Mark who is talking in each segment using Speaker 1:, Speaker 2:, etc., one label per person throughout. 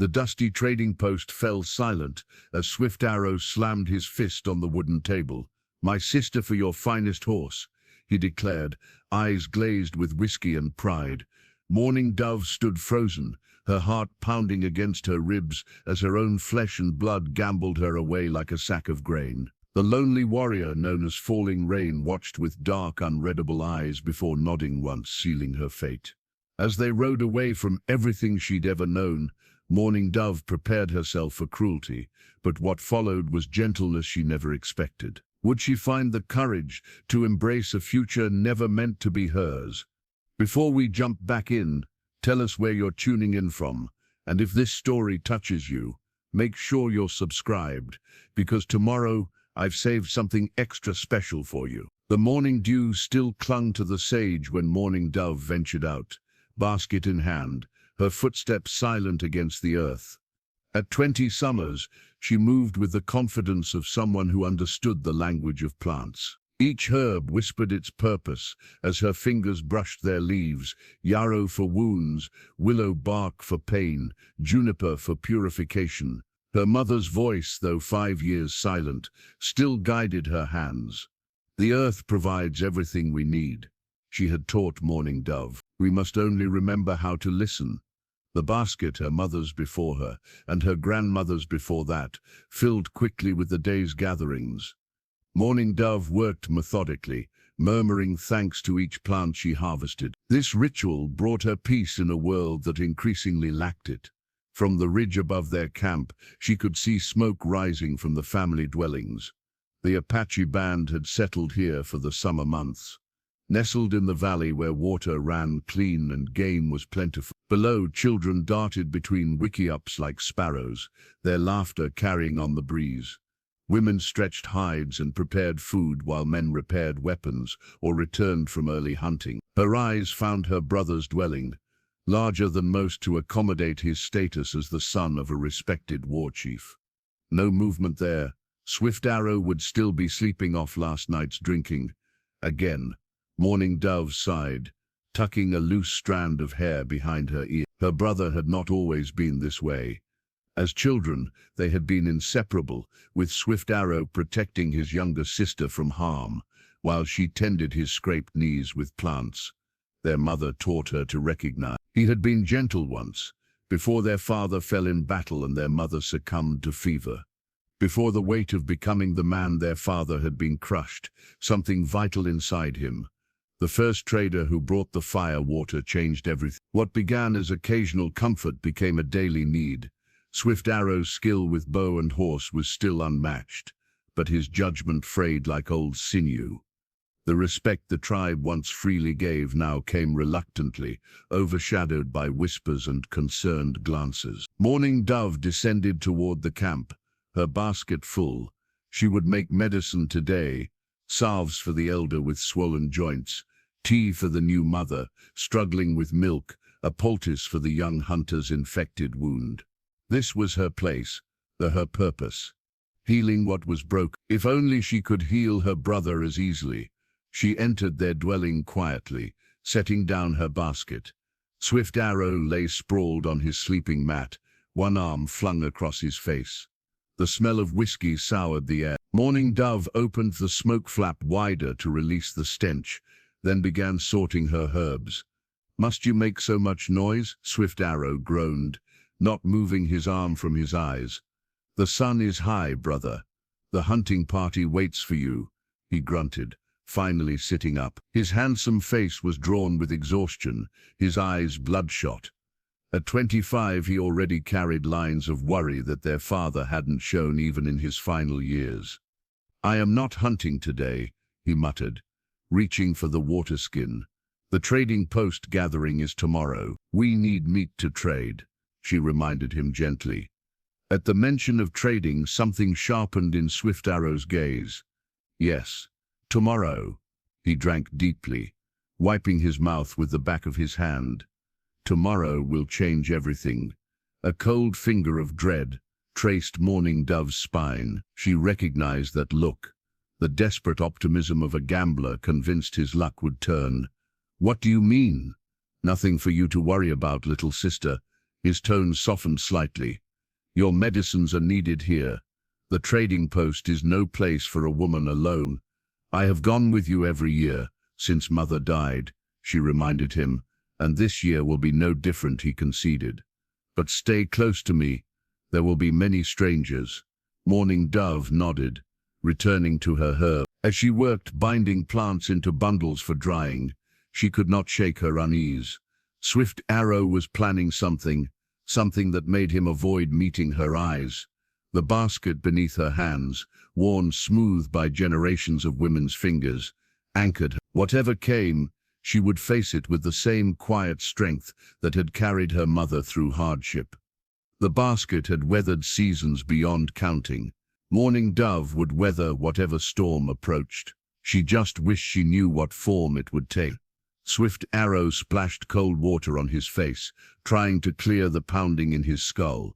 Speaker 1: The dusty trading post fell silent as Swift Arrow slammed his fist on the wooden table. "My sister for your finest horse," he declared, eyes glazed with whiskey and pride. Mourning Dove stood frozen, her heart pounding against her ribs as her own flesh and blood gambled her away like a sack of grain. The lonely warrior known as Falling Rain watched with dark, unreadable eyes before nodding once, sealing her fate. As they rode away from everything she'd ever known, Mourning Dove prepared herself for cruelty, but what followed was gentleness she never expected. Would she find the courage to embrace a future never meant to be hers? Before we jump back in, tell us where you're tuning in from, and if this story touches you, make sure you're subscribed, because tomorrow I've saved something extra special for you. The morning dew still clung to the sage when Mourning Dove ventured out, basket in hand, her footsteps silent against the earth. At 20 summers, she moved with the confidence of someone who understood the language of plants. Each herb whispered its purpose as her fingers brushed their leaves: yarrow for wounds, willow bark for pain, juniper for purification. Her mother's voice, though 5 years silent, still guided her hands. "The earth provides everything we need," she had taught Mourning Dove. "We must only remember how to listen." The basket, her mother's before her, and her grandmother's before that, filled quickly with the day's gatherings. Mourning Dove worked methodically, murmuring thanks to each plant she harvested. This ritual brought her peace in a world that increasingly lacked it. From the ridge above their camp, she could see smoke rising from the family dwellings. The Apache band had settled here for the summer months. Nestled in the valley where water ran clean and game was plentiful. Below, children darted between wickiups like sparrows, their laughter carrying on the breeze. Women stretched hides and prepared food while men repaired weapons or returned from early hunting. Her eyes found her brother's dwelling, larger than most to accommodate his status as the son of a respected war chief. No movement there. Swift Arrow would still be sleeping off last night's drinking. Again, Mourning Dove sighed, tucking a loose strand of hair behind her ear. Her brother had not always been this way. As children, they had been inseparable, with Swift Arrow protecting his younger sister from harm, while she tended his scraped knees with plants. Their mother taught her to recognize. He had been gentle once, before their father fell in battle and their mother succumbed to fever. Before the weight of becoming the man their father had been crushed, something vital inside him. The first trader who brought the fire water changed everything. What began as occasional comfort became a daily need. Swift Arrow's skill with bow and horse was still unmatched, but his judgment frayed like old sinew. The respect the tribe once freely gave now came reluctantly, overshadowed by whispers and concerned glances. Mourning Dove descended toward the camp, her basket full. She would make medicine today, salves for the elder with swollen joints, tea for the new mother, struggling with milk, a poultice for the young hunter's infected wound. This was her place, her purpose. Healing what was broken. If only she could heal her brother as easily. She entered their dwelling quietly, setting down her basket. Swift Arrow lay sprawled on his sleeping mat, one arm flung across his face. The smell of whiskey soured the air. Mourning Dove opened the smoke flap wider to release the stench, then began sorting her herbs. "Must you make so much noise?" Swift Arrow groaned, not moving his arm from his eyes. "The sun is high, brother. The hunting party waits for you," he grunted, finally sitting up. His handsome face was drawn with exhaustion, his eyes bloodshot. At 25, he already carried lines of worry that their father hadn't shown even in his final years. "I am not hunting today," he muttered, reaching for the water skin. "The trading post gathering is tomorrow. We need meat to trade," she reminded him gently. At the mention of trading, something sharpened in Swift Arrow's gaze. "Yes, tomorrow." He drank deeply, wiping his mouth with the back of his hand. "Tomorrow will change everything." A cold finger of dread traced Mourning Dove's spine. She recognized that look, the desperate optimism of a gambler convinced his luck would turn. "What do you mean?" "Nothing for you to worry about, little sister," His tone softened slightly. Your medicines are needed here. The trading post is no place for a woman alone. I have gone with you every year, since Mother died, she reminded him, and this year will be no different, he conceded. But stay close to me. There will be many strangers. Morning Dove nodded, returning to her herb. As she worked binding plants into bundles for drying, she could not shake her unease. Swift Arrow was planning something that made him avoid meeting her eyes. The basket beneath her hands, worn smooth by generations of women's fingers, anchored her. Whatever came, she would face it with the same quiet strength that had carried her mother through hardship. The basket had weathered seasons beyond counting. Morning Dove would weather whatever storm approached. She just wished she knew what form it would take. Swift Arrow splashed cold water on his face, trying to clear the pounding in his skull.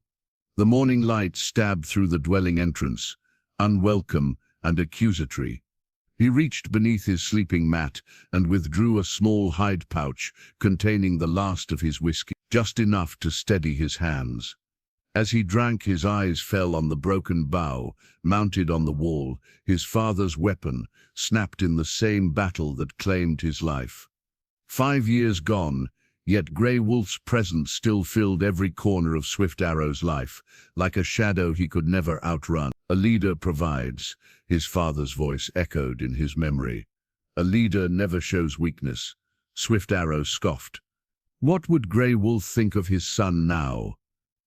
Speaker 1: The morning light stabbed through the dwelling entrance, unwelcome and accusatory. He reached beneath his sleeping mat and withdrew a small hide pouch containing the last of his whiskey, just enough to steady his hands. As he drank, his eyes fell on the broken bow, mounted on the wall. His father's weapon, snapped in the same battle that claimed his life. 5 years gone, yet Grey Wolf's presence still filled every corner of Swift Arrow's life, like a shadow he could never outrun. A leader provides, his father's voice echoed in his memory. A leader never shows weakness. Swift Arrow scoffed. What would Grey Wolf think of his son now?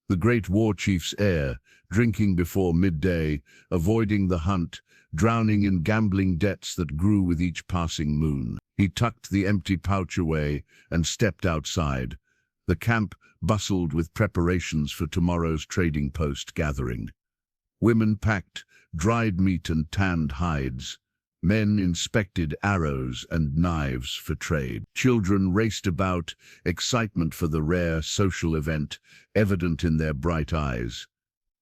Speaker 1: The great war chief's heir, drinking before midday, avoiding the hunt, drowning in gambling debts that grew with each passing moon. He tucked the empty pouch away and stepped outside. The camp bustled with preparations for tomorrow's trading post gathering. Women packed dried meat and tanned hides. Men inspected arrows and knives for trade. Children raced about, excitement for the rare social event evident in their bright eyes.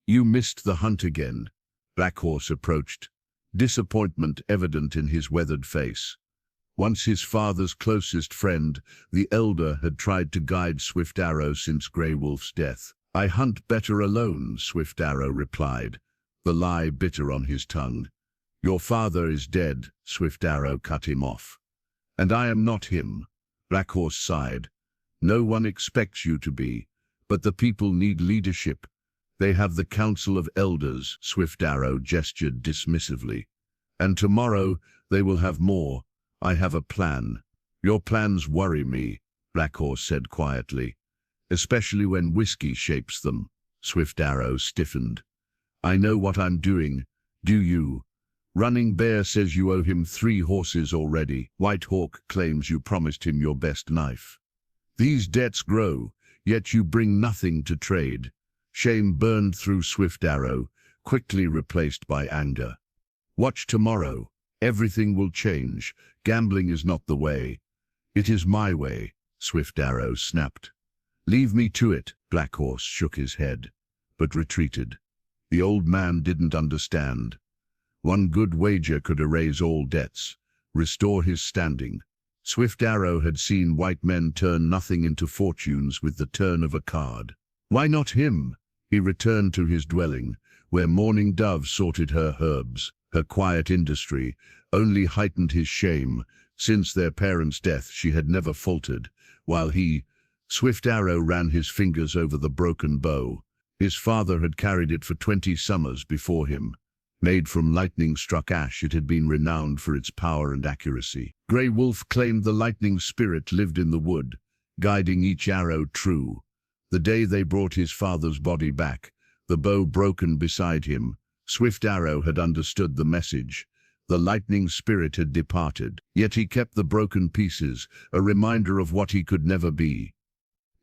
Speaker 1: You missed the hunt again. Black Horse approached, disappointment evident in his weathered face. Once his father's closest friend, the elder had tried to guide Swift Arrow since Grey Wolf's death. I hunt better alone, Swift Arrow replied, the lie bitter on his tongue. Your father is dead, Swift Arrow cut him off. And I am not him, Black Horse sighed. No one expects you to be, but the people need leadership. They have the Council of Elders, Swift Arrow gestured dismissively. And tomorrow they will have more. I have a plan. Your plans worry me, Black Horse said quietly. Especially when whiskey shapes them. Swift Arrow stiffened. I know what I'm doing. Do you? Running Bear says you owe him 3 horses already. White Hawk claims you promised him your best knife. These debts grow, yet you bring nothing to trade. Shame burned through Swift Arrow, quickly replaced by anger. Watch tomorrow. Everything will change. Gambling is not the way. It is my way, Swift Arrow snapped. Leave me to it, Black Horse shook his head, but retreated. The old man didn't understand. One good wager could erase all debts, restore his standing. Swift Arrow had seen white men turn nothing into fortunes with the turn of a card. Why not him? He returned to his dwelling, where Morning Dove sorted her herbs. Her quiet industry only heightened his shame. Since their parents' death she had never faltered, while he, Swift Arrow, ran his fingers over the broken bow. His father had carried it for 20 summers before him. Made from lightning-struck ash, it had been renowned for its power and accuracy. Grey Wolf claimed the lightning spirit lived in the wood, guiding each arrow true. The day they brought his father's body back, the bow broken beside him, Swift Arrow had understood the message. The lightning spirit had departed, yet he kept the broken pieces, a reminder of what he could never be.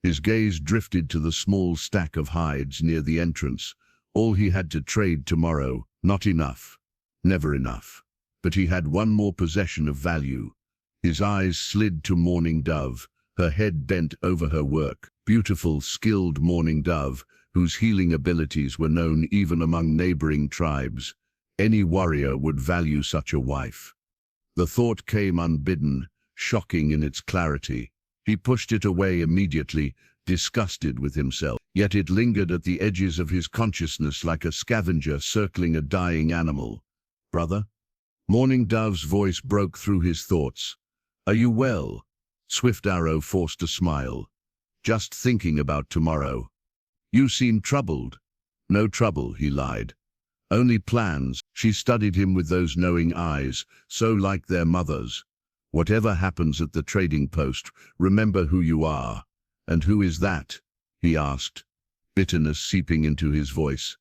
Speaker 1: His gaze drifted to the small stack of hides near the entrance. All he had to trade tomorrow. Not enough. Never enough. But he had one more possession of value. His eyes slid to Morning Dove, her head bent over her work. Beautiful, skilled Morning Dove, whose healing abilities were known even among neighboring tribes. Any warrior would value such a wife. The thought came unbidden, shocking in its clarity. He pushed it away immediately, disgusted with himself. Yet it lingered at the edges of his consciousness like a scavenger circling a dying animal. "Brother?" Morning Dove's voice broke through his thoughts. "Are you well?" Swift Arrow forced a smile. "Just thinking about tomorrow." "You seem troubled." "No trouble," he lied. "Only plans." She studied him with those knowing eyes, so like their mother's. "Whatever happens at the trading post, remember who you are." "And who is that?" he asked, bitterness seeping into his voice.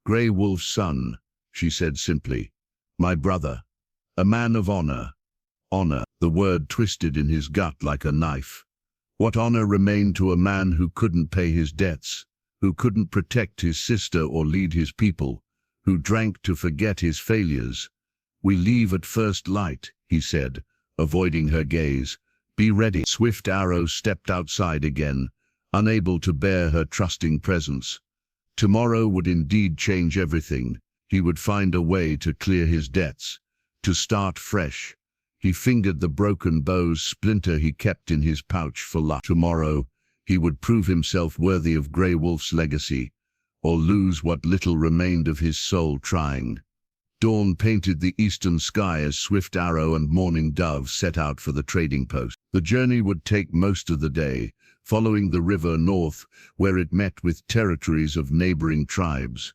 Speaker 1: "Grey Wolf's son," she said simply. "My brother. A man of honor." Honor. The word twisted in his gut like a knife. What honor remained to a man who couldn't pay his debts, who couldn't protect his sister or lead his people, who drank to forget his failures? "We leave at first light," he said, avoiding her gaze. "Be ready." Swift Arrow stepped outside again, unable to bear her trusting presence. Tomorrow would indeed change everything. He would find a way to clear his debts, to start fresh. He fingered the broken bow's splinter he kept in his pouch for luck. Tomorrow, he would prove himself worthy of Grey Wolf's legacy, or lose what little remained of his soul trying. Dawn painted the eastern sky as Swift Arrow and Morning Dove set out for the trading post. The journey would take most of the day, following the river north, where it met with territories of neighboring tribes.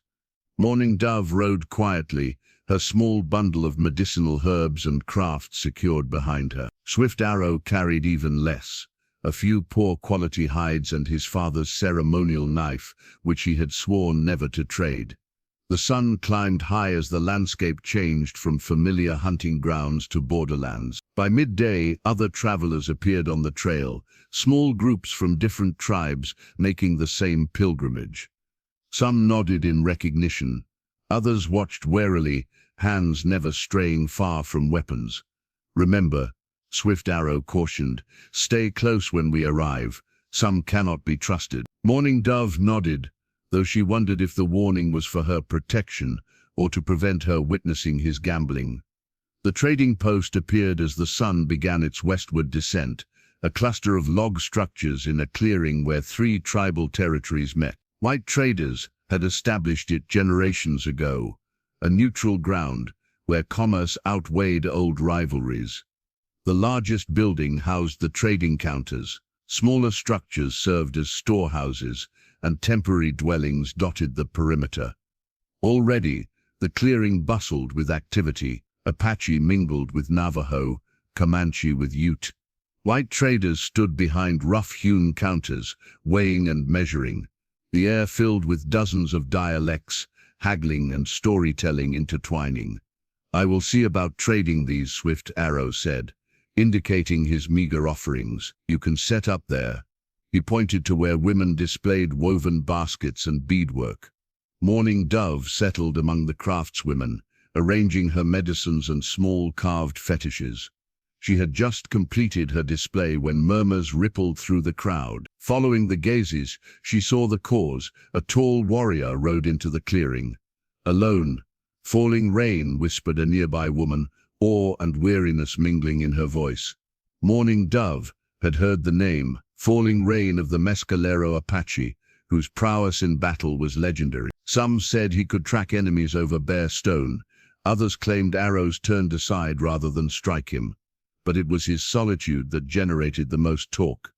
Speaker 1: Morning Dove rode quietly, her small bundle of medicinal herbs and crafts secured behind her. Swift Arrow carried even less, a few poor quality hides and his father's ceremonial knife, which he had sworn never to trade. The sun climbed high as the landscape changed from familiar hunting grounds to borderlands. By midday, other travelers appeared on the trail, small groups from different tribes making the same pilgrimage. Some nodded in recognition. Others watched warily, hands never straying far from weapons. "Remember," Swift Arrow cautioned, "stay close when we arrive. Some cannot be trusted." Morning Dove nodded, though she wondered if the warning was for her protection or to prevent her witnessing his gambling. The trading post appeared as the sun began its westward descent, a cluster of log structures in a clearing where 3 tribal territories met. White traders had established it generations ago, a neutral ground where commerce outweighed old rivalries. The largest building housed the trading counters. Smaller structures served as storehouses, and temporary dwellings dotted the perimeter. Already, the clearing bustled with activity. Apache mingled with Navajo, Comanche with Ute. White traders stood behind rough-hewn counters, weighing and measuring. The air filled with dozens of dialects, haggling and storytelling intertwining. "I will see about trading these," Swift Arrow said, indicating his meager offerings. "You can set up there." He pointed to where women displayed woven baskets and beadwork. Morning Dove settled among the craftswomen, arranging her medicines and small carved fetishes. She had just completed her display when murmurs rippled through the crowd. Following the gazes, she saw the cause. A tall warrior rode into the clearing. "Alone." "Falling rain," whispered a nearby woman, awe and weariness mingling in her voice. Morning Dove had heard the name, Falling Rain of the Mescalero Apache, whose prowess in battle was legendary. Some said he could track enemies over bare stone. Others claimed arrows turned aside rather than strike him. But it was his solitude that generated the most talk.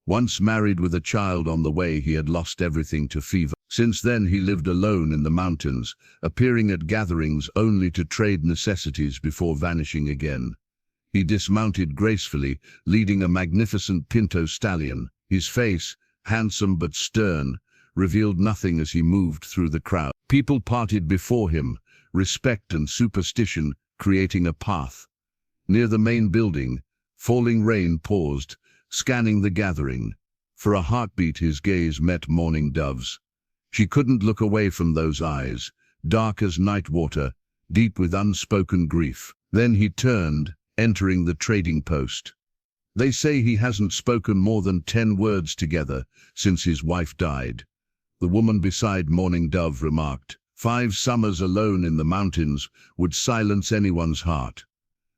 Speaker 1: Once married with a child on the way, he had lost everything to fever. Since then he lived alone in the mountains, appearing at gatherings only to trade necessities before vanishing again. He dismounted gracefully, leading a magnificent pinto stallion. His face, handsome but stern, revealed nothing as he moved through the crowd. People parted before him, respect and superstition creating a path. Near the main building, Falling Rain paused, scanning the gathering. For a heartbeat his gaze met Morning Dove's. She couldn't look away from those eyes, dark as night water, deep with unspoken grief. Then he turned, entering the trading post. "They say he hasn't spoken more than 10 words together since his wife died," the woman beside Morning Dove remarked. 5 summers alone in the mountains would silence anyone's heart.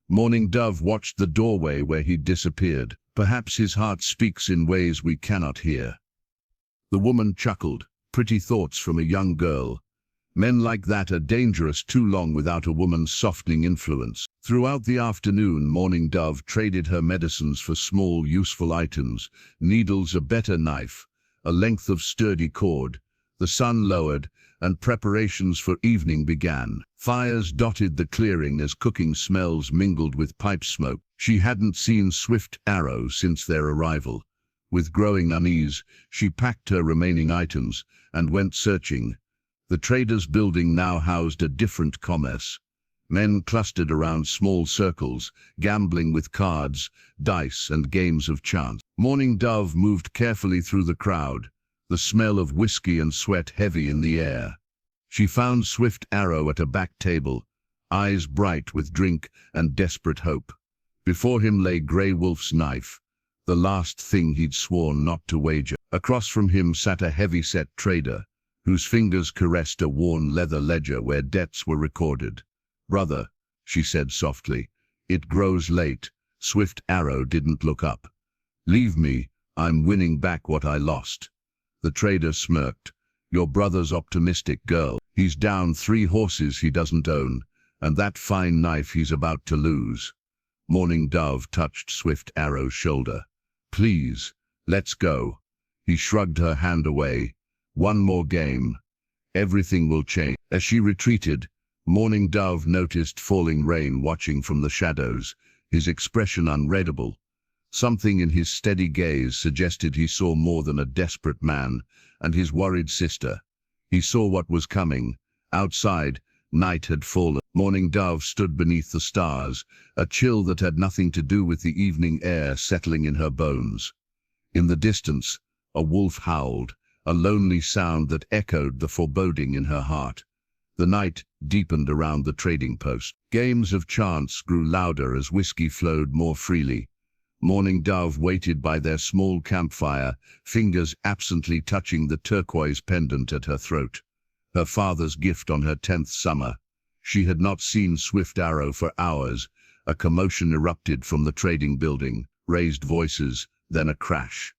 Speaker 1: Morning Dove watched the doorway where he disappeared. "Perhaps his heart speaks in ways we cannot hear." The woman chuckled. Pretty thoughts from a young girl. Men like that are dangerous too long without a woman's softening influence. Throughout the afternoon, Morning Dove traded her medicines for small, useful items, needles, a better knife, a length of sturdy cord. The sun lowered, and preparations for evening began. Fires dotted the clearing as cooking smells mingled with pipe smoke. She hadn't seen Swift Arrow since their arrival. With growing unease, she packed her remaining items and went searching. The traders' building now housed a different commerce. Men clustered around small circles, gambling with cards, dice, and games of chance. Morning Dove moved carefully through the crowd, the smell of whiskey and sweat heavy in the air. She found Swift Arrow at a back table, eyes bright with drink and desperate hope. Before him lay Grey Wolf's knife, the last thing he'd sworn not to wager. Across from him sat a heavy-set trader, whose fingers caressed a worn leather ledger where debts were recorded. "Brother," she said softly, "it grows late." Swift Arrow didn't look up. "Leave me, I'm winning back what I lost." The trader smirked. "Your brother's optimistic, girl. He's down 3 horses he doesn't own, and that fine knife he's about to lose." Morning Dove touched Swift Arrow's shoulder. "Please, let's go." He shrugged her hand away. "One more game. Everything will change." As she retreated, Morning Dove noticed Falling Rain watching from the shadows, his expression unreadable. Something in his steady gaze suggested he saw more than a desperate man and his worried sister. He saw what was coming. Outside, night had fallen. Morning Dove stood beneath the stars, a chill that had nothing to do with the evening air settling in her bones. In the distance, a wolf howled, a lonely sound that echoed the foreboding in her heart. The night deepened around the trading post. Games of chance grew louder as whiskey flowed more freely. Morning Dove waited by their small campfire, fingers absently touching the turquoise pendant at her throat. Her father's gift on her 10th summer. She had not seen Swift Arrow for hours. A commotion erupted from the trading building, raised voices, then a crash.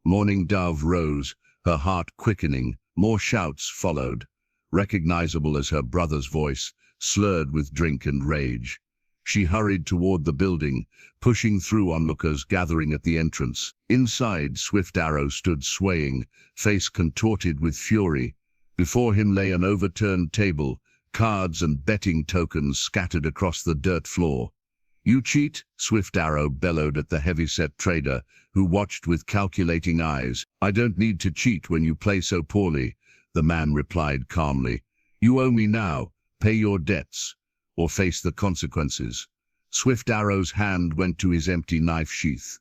Speaker 1: Morning Dove rose, her heart quickening. More shouts followed, recognizable as her brother's voice, slurred with drink and rage. She hurried toward the building, pushing through onlookers gathering at the entrance. Inside, Swift Arrow stood swaying, face contorted with fury. Before him lay an overturned table, cards and betting tokens scattered across the dirt floor. "You cheat," Swift Arrow bellowed at the heavy-set trader, who watched with calculating eyes. "I don't need to cheat when you play so poorly," the man replied calmly. "You owe me now. Pay your debts, or face the consequences." Swift Arrow's hand went to his empty knife sheath.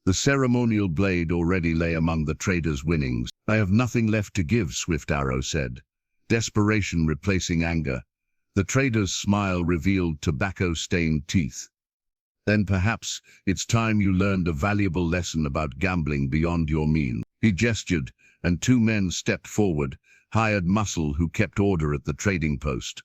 Speaker 1: The ceremonial blade already lay among the trader's winnings. "I have nothing left to give," Swift Arrow said, desperation replacing anger. The trader's smile revealed tobacco-stained teeth. "Then perhaps it's time you learned a valuable lesson about gambling beyond your means." He gestured, and 2 men stepped forward, hired muscle who kept order at the trading post.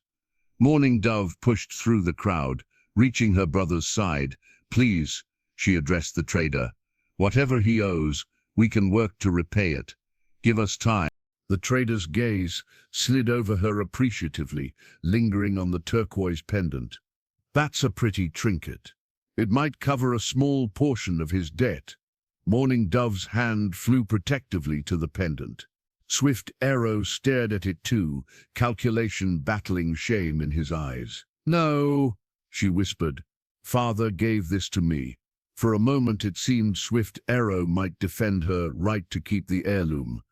Speaker 1: Morning Dove pushed through the crowd, reaching her brother's side. "Please," she addressed the trader. "Whatever he owes, we can work to repay it. Give us time." The trader's gaze slid over her appreciatively, lingering on the turquoise pendant. "That's a pretty trinket. It might cover a small portion of his debt." Morning Dove's hand flew protectively to the pendant. Swift Arrow stared at it too, calculation battling shame in his eyes. "No," she whispered. "Father gave this to me." For a moment it seemed Swift Arrow might defend her right to keep the heirloom.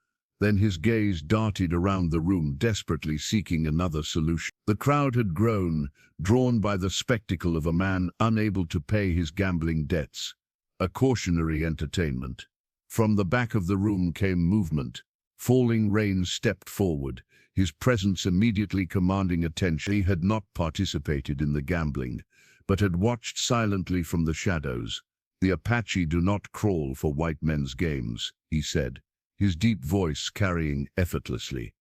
Speaker 1: Then his gaze darted around the room, desperately seeking another solution. The crowd had grown, drawn by the spectacle of a man unable to pay his gambling debts. A cautionary entertainment. From the back of the room came movement. Falling Rain stepped forward, his presence immediately commanding attention. He had not participated in the gambling, but had watched silently from the shadows. "The Apache do not crawl for white men's games," he said, his deep voice carrying effortlessly.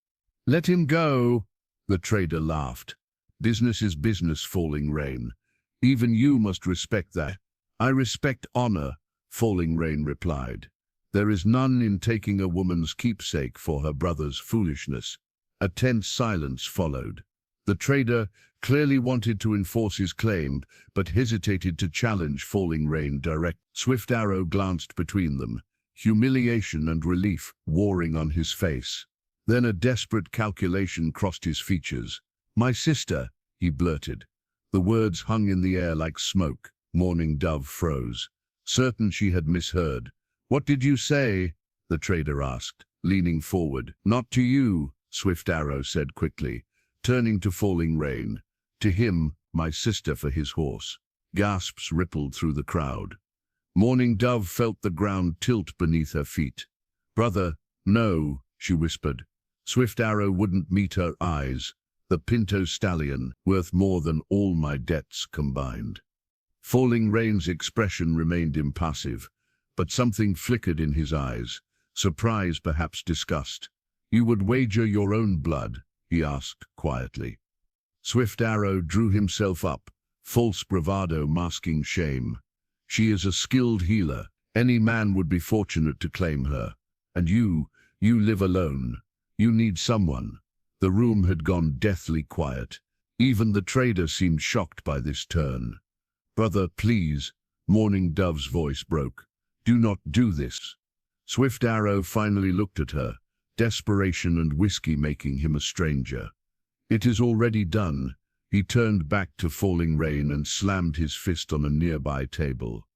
Speaker 1: "Let him go," the trader laughed. "Business is business, Falling Rain. Even you must respect that." "I respect honor," Falling Rain replied. There is none in taking a woman's keepsake for her brother's foolishness. A tense silence followed. The trader clearly wanted to enforce his claim, but hesitated to challenge Falling Rain direct. Swift Arrow glanced between them, humiliation and relief warring on his face. Then a desperate calculation crossed his features. "My sister," he blurted. The words hung in the air like smoke. Mourning Dove froze, certain she had misheard. "What did you say?" the trader asked, leaning forward. "Not to you," Swift Arrow said quickly, turning to Falling Rain. "To him, my sister for his horse." Gasps rippled through the crowd. Mourning Dove felt the ground tilt beneath her feet. "Brother, no," she whispered. Swift Arrow wouldn't meet her eyes. "The Pinto stallion, worth more than all my debts combined." Falling Rain's expression remained impassive, but something flickered in his eyes, surprise, perhaps disgust. "You would wager your own blood?" he asked quietly. Swift Arrow drew himself up, false bravado masking shame. "She is a skilled healer. Any man would be fortunate to claim her. And you live alone. You need someone." The room had gone deathly quiet. Even the trader seemed shocked by this turn. "Brother, please," Mourning Dove's voice broke. "Do not do this." Swift Arrow finally looked at her, desperation and whiskey making him a stranger. "It is already done." He turned back to Falling Rain and slammed his fist on a nearby table.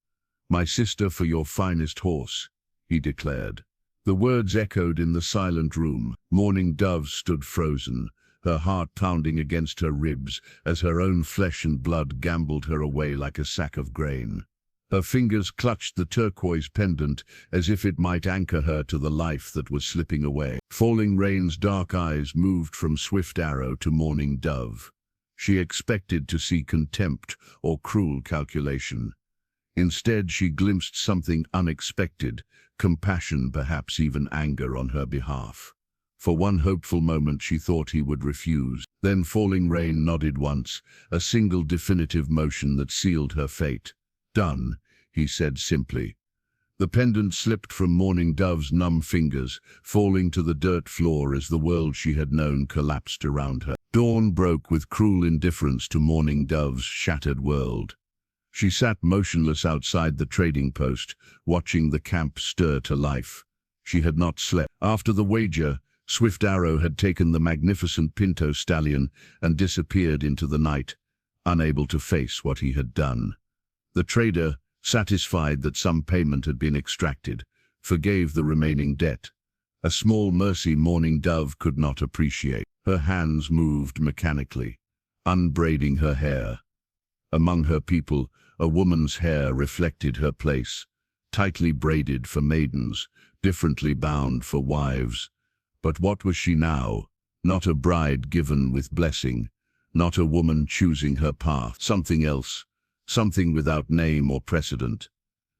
Speaker 1: "My sister for your finest horse," he declared. The words echoed in the silent room. Mourning Dove stood frozen, her heart pounding against her ribs as her own flesh and blood gambled her away like a sack of grain. Her fingers clutched the turquoise pendant as if it might anchor her to the life that was slipping away. Falling Rain's dark eyes moved from Swift Arrow to Mourning Dove. She expected to see contempt or cruel calculation. Instead, she glimpsed something unexpected, compassion, perhaps even anger on her behalf. For one hopeful moment she thought he would refuse. Then Falling Rain nodded once, a single definitive motion that sealed her fate. "Done," he said simply. The pendant slipped from Mourning Dove's numb fingers, falling to the dirt floor as the world she had known collapsed around her. Dawn broke with cruel indifference to Mourning Dove's shattered world. She sat motionless outside the trading post, watching the camp stir to life. She had not slept. After the wager, Swift Arrow had taken the magnificent Pinto stallion and disappeared into the night, unable to face what he had done. The trader, satisfied that some payment had been extracted, forgave the remaining debt. A small mercy Mourning Dove could not appreciate. Her hands moved mechanically, unbraiding her hair. Among her people, a woman's hair reflected her place, tightly braided for maidens, differently bound for wives. But what was she now? Not a bride given with blessing, not a woman choosing her path. Something else, something without name or precedent.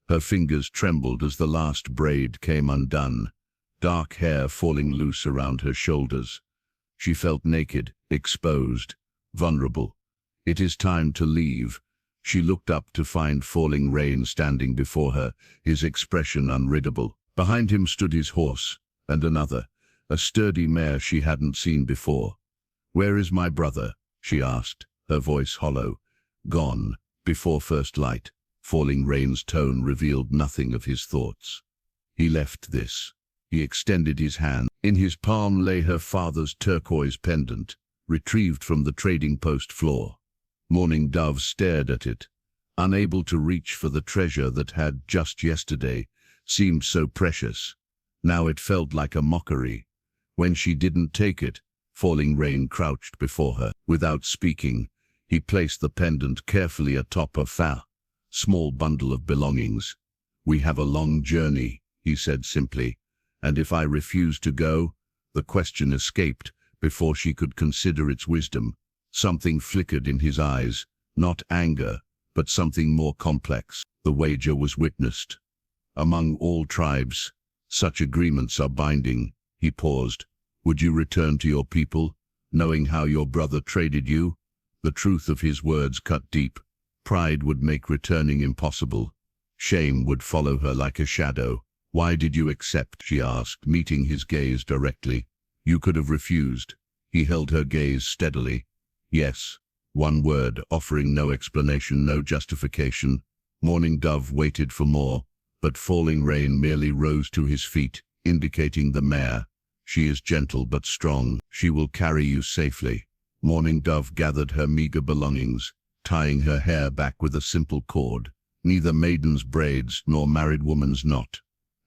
Speaker 1: Her fingers trembled as the last braid came undone, dark hair falling loose around her shoulders. She felt naked, exposed, vulnerable. "It is time to leave." She looked up to find Falling Rain standing before her, his expression unreadable. Behind him stood his horse, and another, a sturdy mare she hadn't seen before. "Where is my brother?" she asked, her voice hollow. "Gone, before first light." Falling Rain's tone revealed nothing of his thoughts. "He left this." He extended his hand. In his palm lay her father's turquoise pendant, retrieved from the trading post floor. Mourning Dove stared at it, unable to reach for the treasure that had, just yesterday, seemed so precious. Now it felt like a mockery. When she didn't take it, Falling Rain crouched before her. Without speaking, he placed the pendant carefully atop a small bundle of belongings. "We have a long journey," he said simply, "and if I refuse to go?" The question escaped before she could consider its wisdom. Something flickered in his eyes, not anger, but something more complex. The wager was witnessed. "Among all tribes, such agreements are binding." He paused. "Would you return to your people, knowing how your brother traded you?" The truth of his words cut deep. Pride would make returning impossible. Shame would follow her like a shadow. Why did you accept? She asked, meeting his gaze directly. You could have refused. He held her gaze steadily. Yes. One word, offering no explanation, no justification. Morning Dove waited for more, but Falling Rain merely rose to his feet, indicating the mare. She is gentle but strong. She will carry you safely. Morning Dove gathered her meager belongings, tying her hair back with a simple cord, neither maiden's braids nor married woman's knot.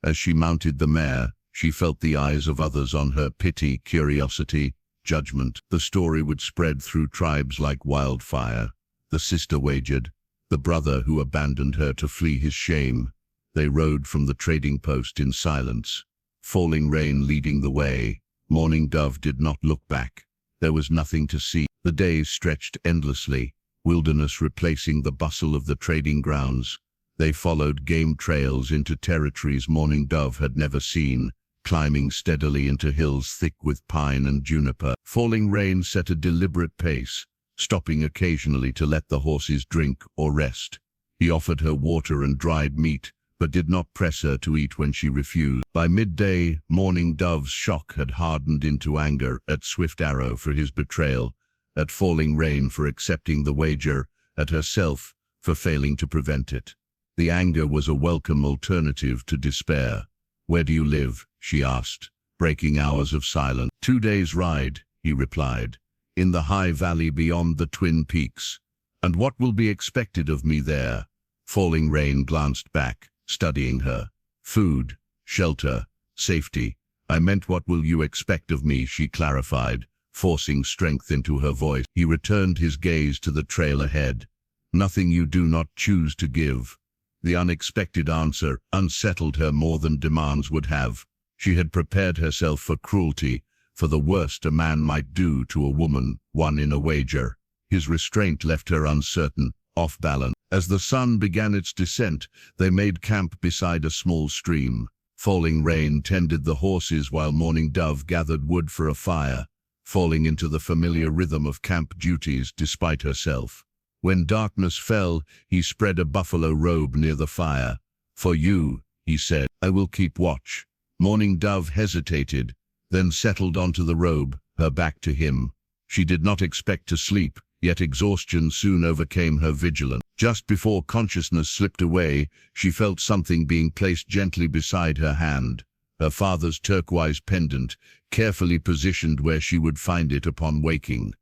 Speaker 1: As she mounted the mare, she felt the eyes of others on her, pity, curiosity, judgment. The story would spread through tribes like wildfire. The sister wagered, the brother who abandoned her to flee his shame. They rode from the trading post in silence, Falling Rain leading the way. Morning Dove did not look back. There was nothing to see. The days stretched endlessly, wilderness replacing the bustle of the trading grounds. They followed game trails into territories Morning Dove had never seen, climbing steadily into hills thick with pine and juniper. Falling Rain set a deliberate pace, stopping occasionally to let the horses drink or rest. He offered her water and dried meat, but did not press her to eat when she refused. By midday, Morning Dove's shock had hardened into anger at Swift Arrow for his betrayal, at Falling Rain for accepting the wager, at herself for failing to prevent it. The anger was a welcome alternative to despair. Where do you live? She asked, breaking hours of silence. 2 days' ride, he replied, in the high valley beyond the Twin Peaks. And what will be expected of me there? Falling Rain glanced back, studying her. Food, shelter, safety. I meant what will you expect of me, she clarified, forcing strength into her voice. He returned his gaze to the trail ahead. Nothing you do not choose to give. The unexpected answer unsettled her more than demands would have. She had prepared herself for cruelty, for the worst a man might do to a woman, won in a wager. His restraint left her uncertain, off balance. As the sun began its descent, they made camp beside a small stream. Falling Rain tended the horses while Morning Dove gathered wood for a fire, falling into the familiar rhythm of camp duties despite herself. When darkness fell, he spread a buffalo robe near the fire. For you, he said, I will keep watch. Morning Dove hesitated, then settled onto the robe, her back to him. She did not expect to sleep, yet exhaustion soon overcame her vigilance. Just before consciousness slipped away, she felt something being placed gently beside her hand. Her father's turquoise pendant, carefully positioned where she would find it upon waking.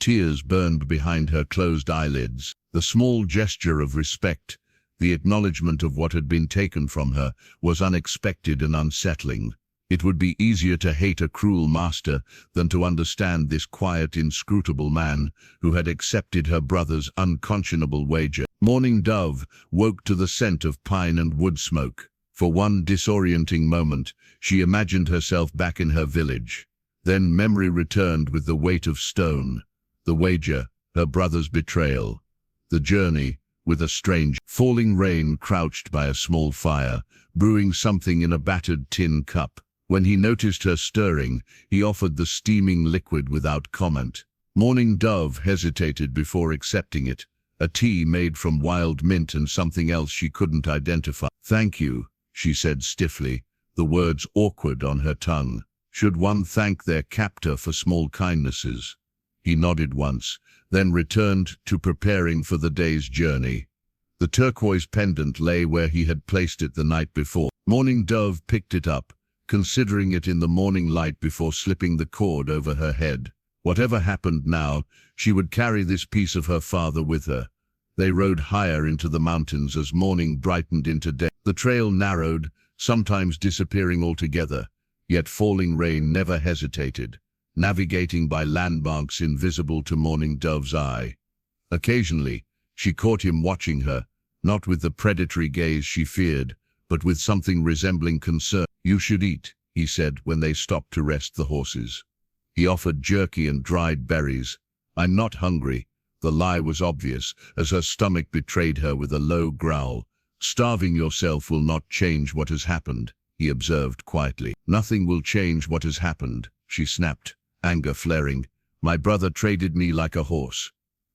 Speaker 1: Tears burned behind her closed eyelids. The small gesture of respect, the acknowledgement of what had been taken from her, was unexpected and unsettling. It would be easier to hate a cruel master than to understand this quiet, inscrutable man who had accepted her brother's unconscionable wager. Morning Dove woke to the scent of pine and wood smoke. For one disorienting moment, she imagined herself back in her village. Then memory returned with the weight of stone. The wager, her brother's betrayal. The journey, with a strange. Falling Rain crouched by a small fire, brewing something in a battered tin cup. When he noticed her stirring, he offered the steaming liquid without comment. Morning Dove hesitated before accepting it, a tea made from wild mint and something else she couldn't identify. Thank you, she said stiffly, the words awkward on her tongue. Should one thank their captor for small kindnesses? He nodded once, then returned to preparing for the day's journey. The turquoise pendant lay where he had placed it the night before. Morning Dove picked it up, considering it in the morning light before slipping the cord over her head. Whatever happened now, she would carry this piece of her father with her. They rode higher into the mountains as morning brightened into day. The trail narrowed, sometimes disappearing altogether, yet Falling Rain never hesitated, navigating by landmarks invisible to Morning Dove's eye. Occasionally, she caught him watching her, not with the predatory gaze she feared, but with something resembling concern. You should eat, he said when they stopped to rest the horses. He offered jerky and dried berries. I'm not hungry. The lie was obvious, as her stomach betrayed her with a low growl. Starving yourself will not change what has happened, he observed quietly. Nothing will change what has happened, she snapped, anger flaring. My brother traded me like a horse.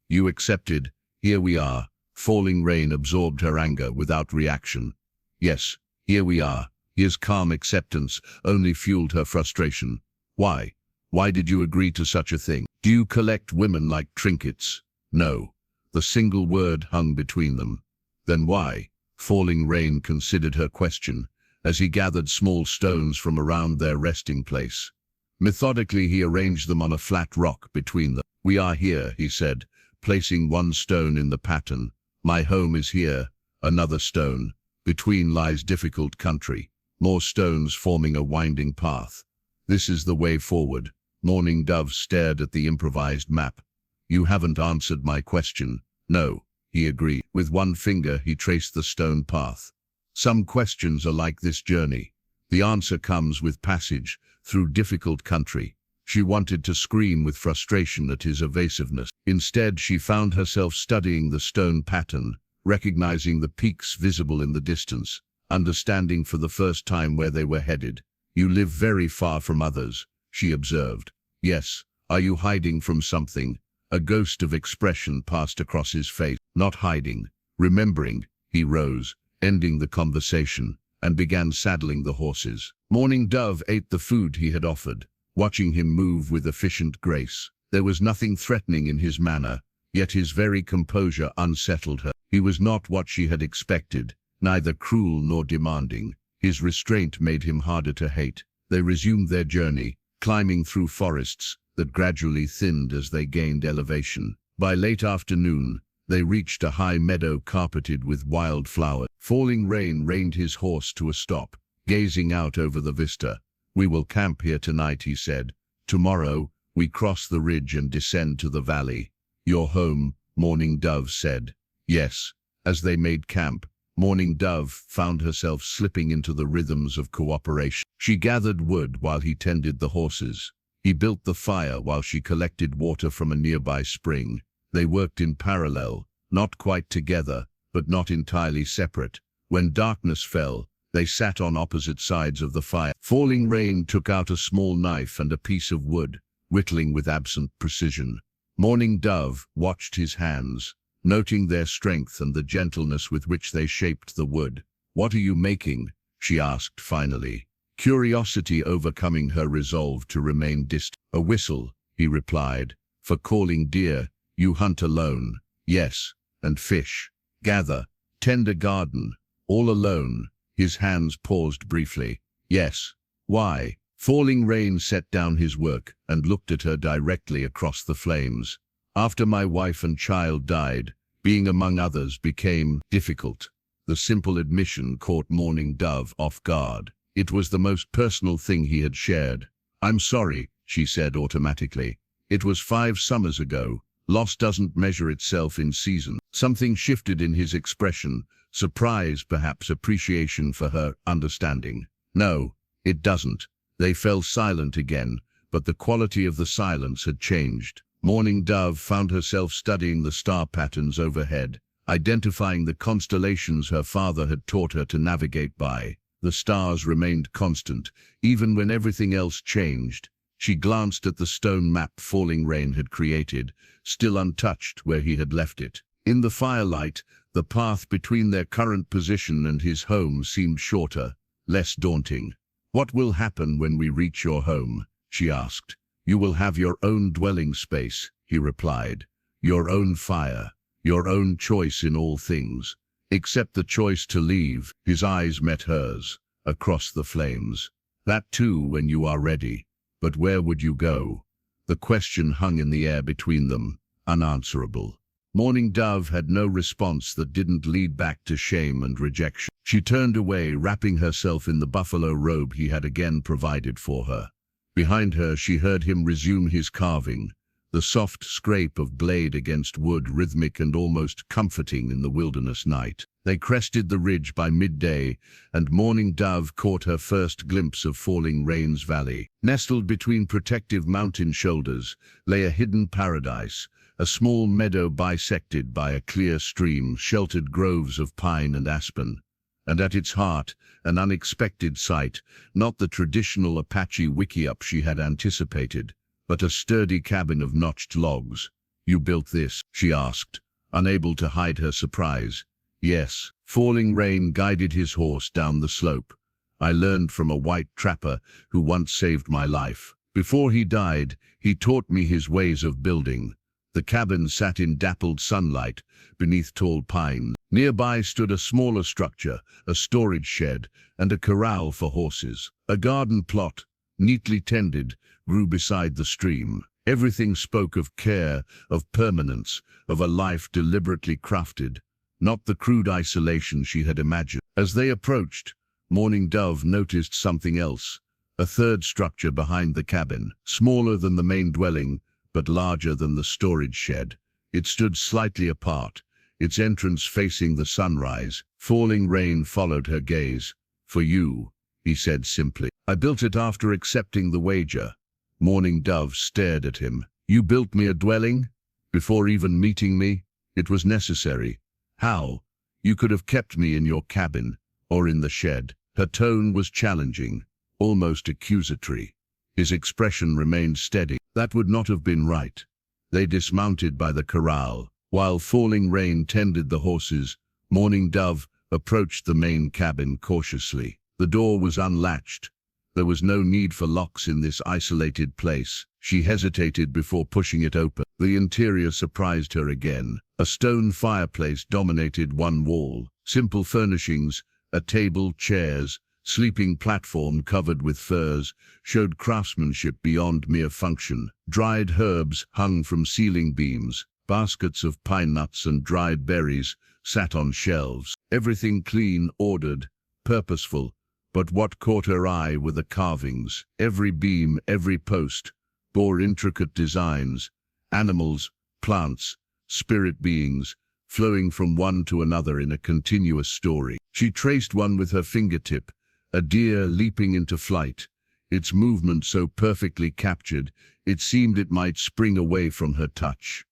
Speaker 1: You accepted. Here we are. Falling Rain absorbed her anger without reaction. Yes, here we are, His calm acceptance only fueled her frustration. Why? Why did you agree to such a thing? Do you collect women like trinkets? No. The single word hung between them. Then why? Falling Rain considered her question as he gathered small stones from around their resting place. Methodically, he arranged them on a flat rock between them. We are here, he said, placing one stone in the pattern. My home is here, another stone. Between lies difficult country, more stones forming a winding path. This is the way forward. Morning Dove stared at the improvised map. You haven't answered my question. No, he agreed. With one finger, he traced the stone path. Some questions are like this journey. The answer comes with passage through difficult country. She wanted to scream with frustration at his evasiveness. Instead, she found herself studying the stone pattern, recognizing the peaks visible in the distance, understanding for the first time where they were headed. You live very far from others, she observed. Yes. Are you hiding from something? A ghost of expression passed across his face. Not hiding, remembering. He rose, ending the conversation, and began saddling the horses. Morning Dove ate the food he had offered, watching him move with efficient grace. There was nothing threatening in his manner, yet his very composure unsettled her. He was not what she had expected, neither cruel nor demanding. His restraint made him harder to hate. They resumed their journey, climbing through forests that gradually thinned as they gained elevation. By late afternoon, they reached a high meadow carpeted with wild flowers. Falling Rain reined his horse to a stop, gazing out over the vista. We will camp here tonight, he said. Tomorrow, we cross the ridge and descend to the valley. Your home, Morning Dove said. Yes. As they made camp, Morning Dove found herself slipping into the rhythms of cooperation. She gathered wood while he tended the horses. He built the fire while she collected water from a nearby spring. They worked in parallel, not quite together, but not entirely separate. When darkness fell, they sat on opposite sides of the fire. Falling Rain took out a small knife and a piece of wood, whittling with absent precision. Morning Dove watched his hands, noting their strength and the gentleness with which they shaped the wood. What are you making? She asked finally, curiosity overcoming her resolve to remain distant. A whistle, he replied. For calling deer, you hunt alone. Yes, and fish, gather, tend a garden, all alone. His hands paused briefly. Yes. Why? Falling Rain set down his work and looked at her directly across the flames. After my wife and child died, being among others became difficult. The simple admission caught Morning Dove off guard. It was the most personal thing he had shared. I'm sorry, she said automatically. It was 5 summers ago. Loss doesn't measure itself in season. Something shifted in his expression, surprise, perhaps appreciation for her understanding. No, it doesn't. They fell silent again, but the quality of the silence had changed. Morning Dove found herself studying the star patterns overhead, identifying the constellations her father had taught her to navigate by. The stars remained constant, even when everything else changed. She glanced at the stone map Falling Rain had created, still untouched where he had left it. In the firelight, the path between their current position and his home seemed shorter, less daunting. What will happen when we reach your home? She asked. You will have your own dwelling space, he replied. Your own fire, your own choice in all things, except the choice to leave. His eyes met hers, across the flames. That too when you are ready. But where would you go? The question hung in the air between them, unanswerable. Morning Dove had no response that didn't lead back to shame and rejection. She turned away, wrapping herself in the buffalo robe he had again provided for her. Behind her, she heard him resume his carving, the soft scrape of blade against wood, rhythmic and almost comforting in the wilderness night. They crested the ridge by midday, and Morning Dove caught her first glimpse of Falling Rain's valley. Nestled between protective mountain shoulders lay a hidden paradise, a small meadow bisected by a clear stream, sheltered groves of pine and aspen. And at its heart, an unexpected sight, not the traditional Apache wickiup she had anticipated, but a sturdy cabin of notched logs. You built this? She asked, unable to hide her surprise. Yes. Falling Rain guided his horse down the slope. I learned from a white trapper who once saved my life. Before he died, he taught me his ways of building. The cabin sat in dappled sunlight, beneath tall pines. Nearby stood a smaller structure, a storage shed, and a corral for horses. A garden plot, neatly tended, grew beside the stream. Everything spoke of care, of permanence, of a life deliberately crafted, not the crude isolation she had imagined. As they approached, Mourning Dove noticed something else, a third structure behind the cabin, smaller than the main dwelling, but larger than the storage shed. It stood slightly apart, its entrance facing the sunrise. Falling rain followed her gaze. "For you," he said simply. "I built it after accepting the wager." Mourning Dove stared at him. "You built me a dwelling? Before even meeting me? It was necessary. How? You could have kept me in your cabin, or in the shed." Her tone was challenging, almost accusatory. His expression remained steady. That would not have been right. They dismounted by the corral. While falling rain tended the horses, Mourning Dove approached the main cabin cautiously. The door was unlatched. There was no need for locks in this isolated place. She hesitated before pushing it open. The interior surprised her again. A stone fireplace dominated one wall. Simple furnishings, a table, chairs, sleeping platform covered with furs, showed craftsmanship beyond mere function. Dried herbs hung from ceiling beams. Baskets of pine nuts and dried berries sat on shelves. Everything clean, ordered, purposeful. But what caught her eye were the carvings. Every beam, every post, bore intricate designs, animals, plants, spirit beings, flowing from one to another in a continuous story. She traced one with her fingertip, a deer leaping into flight, its movement so perfectly captured, it seemed it might spring away from her touch.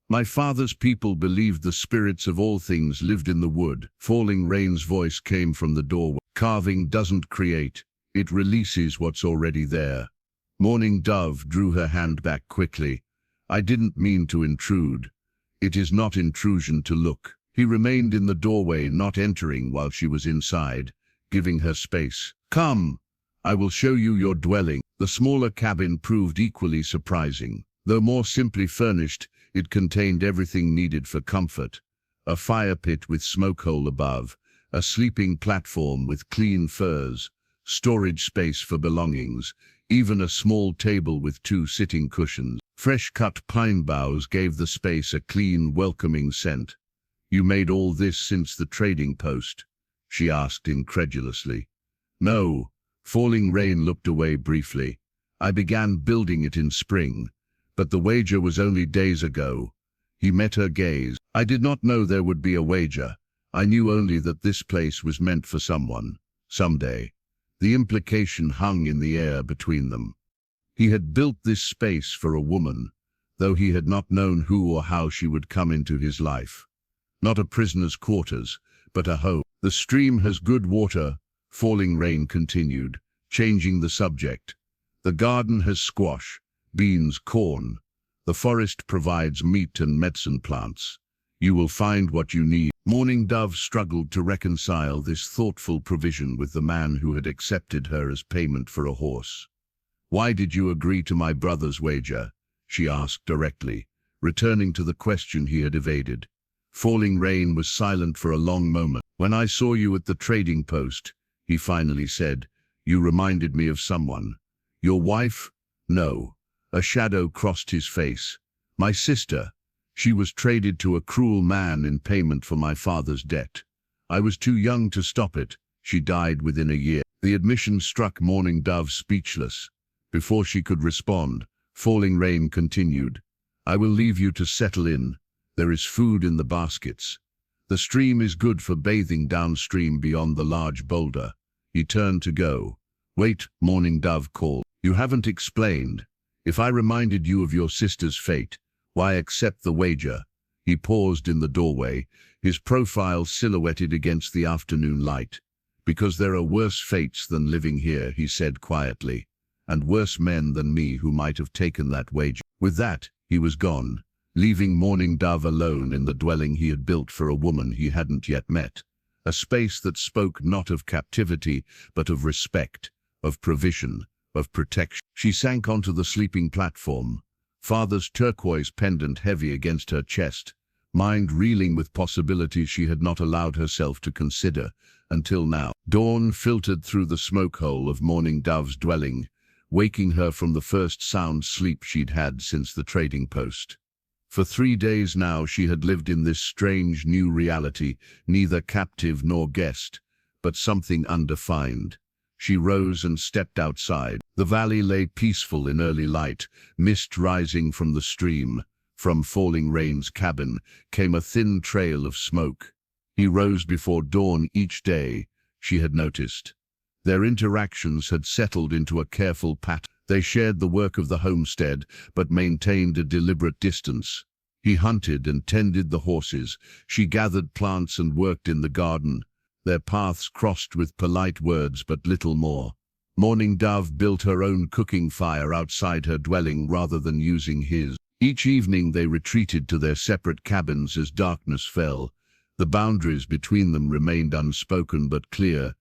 Speaker 1: "My father's people believed the spirits of all things lived in the wood." Falling rain's voice came from the doorway. "Carving doesn't create, it releases what's already there." Mourning Dove drew her hand back quickly. "I didn't mean to intrude. It is not intrusion to look." He remained in the doorway, not entering while she was inside, giving her space. "Come, I will show you your dwelling." The smaller cabin proved equally surprising. Though more simply furnished, it contained everything needed for comfort. A fire pit with smoke hole above, a sleeping platform with clean furs, storage space for belongings, even a small table with 2 sitting cushions. Fresh-cut pine boughs gave the space a clean, welcoming scent. "You made all this since the trading post?" she asked incredulously. "No." Falling rain looked away briefly. "I began building it in spring, but the wager was only days ago." He met her gaze. "I did not know there would be a wager. I knew only that this place was meant for someone, someday." The implication hung in the air between them. He had built this space for a woman, though he had not known who or how she would come into his life. Not a prisoner's quarters, but a home. "The stream has good water," Falling rain continued, changing the subject. "The garden has squash, beans, corn. The forest provides meat and medicine plants. You will find what you need." Mourning Dove struggled to reconcile this thoughtful provision with the man who had accepted her as payment for a horse. "Why did you agree to my brother's wager?" she asked directly, returning to the question he had evaded. Falling rain was silent for a long moment. "When I saw you at the trading post," he finally said, "you reminded me of someone." "Your wife?" "No." A shadow crossed his face. "My sister. She was traded to a cruel man in payment for my father's debt. I was too young to stop it. She died within a year." The admission struck Mourning Dove speechless. Before she could respond, Falling rain continued. "I will leave you to settle in. There is food in the baskets. The stream is good for bathing downstream beyond the large boulder." He turned to go. "Wait," Mourning Dove called. "You haven't explained. If I reminded you of your sister's fate, why accept the wager?" He paused in the doorway, his profile silhouetted against the afternoon light. "Because there are worse fates than living here," he said quietly, "and worse men than me who might have taken that wager." With that, he was gone, leaving Mourning Dove alone in the dwelling he had built for a woman he hadn't yet met. a space that spoke not of captivity, but of respect, of provision, of protection. She sank onto the sleeping platform, father's turquoise pendant heavy against her chest, mind reeling with possibilities she had not allowed herself to consider until now. Dawn filtered through the smoke hole of Morning Dove's dwelling, waking her from the first sound sleep she'd had since the trading post. For 3 days now she had lived in this strange new reality, neither captive nor guest, but something undefined. She rose and stepped outside. The valley lay peaceful in early light, mist rising from the stream. From Falling Rain's cabin came a thin trail of smoke. He rose before dawn each day, she had noticed. Their interactions had settled into a careful pattern. They shared the work of the homestead, but maintained a deliberate distance. He hunted and tended the horses. She gathered plants and worked in the garden. Their paths crossed with polite words, but little more. Morning Dove built her own cooking fire outside her dwelling rather than using his. Each evening they retreated to their separate cabins as darkness fell. The boundaries between them remained unspoken but clear.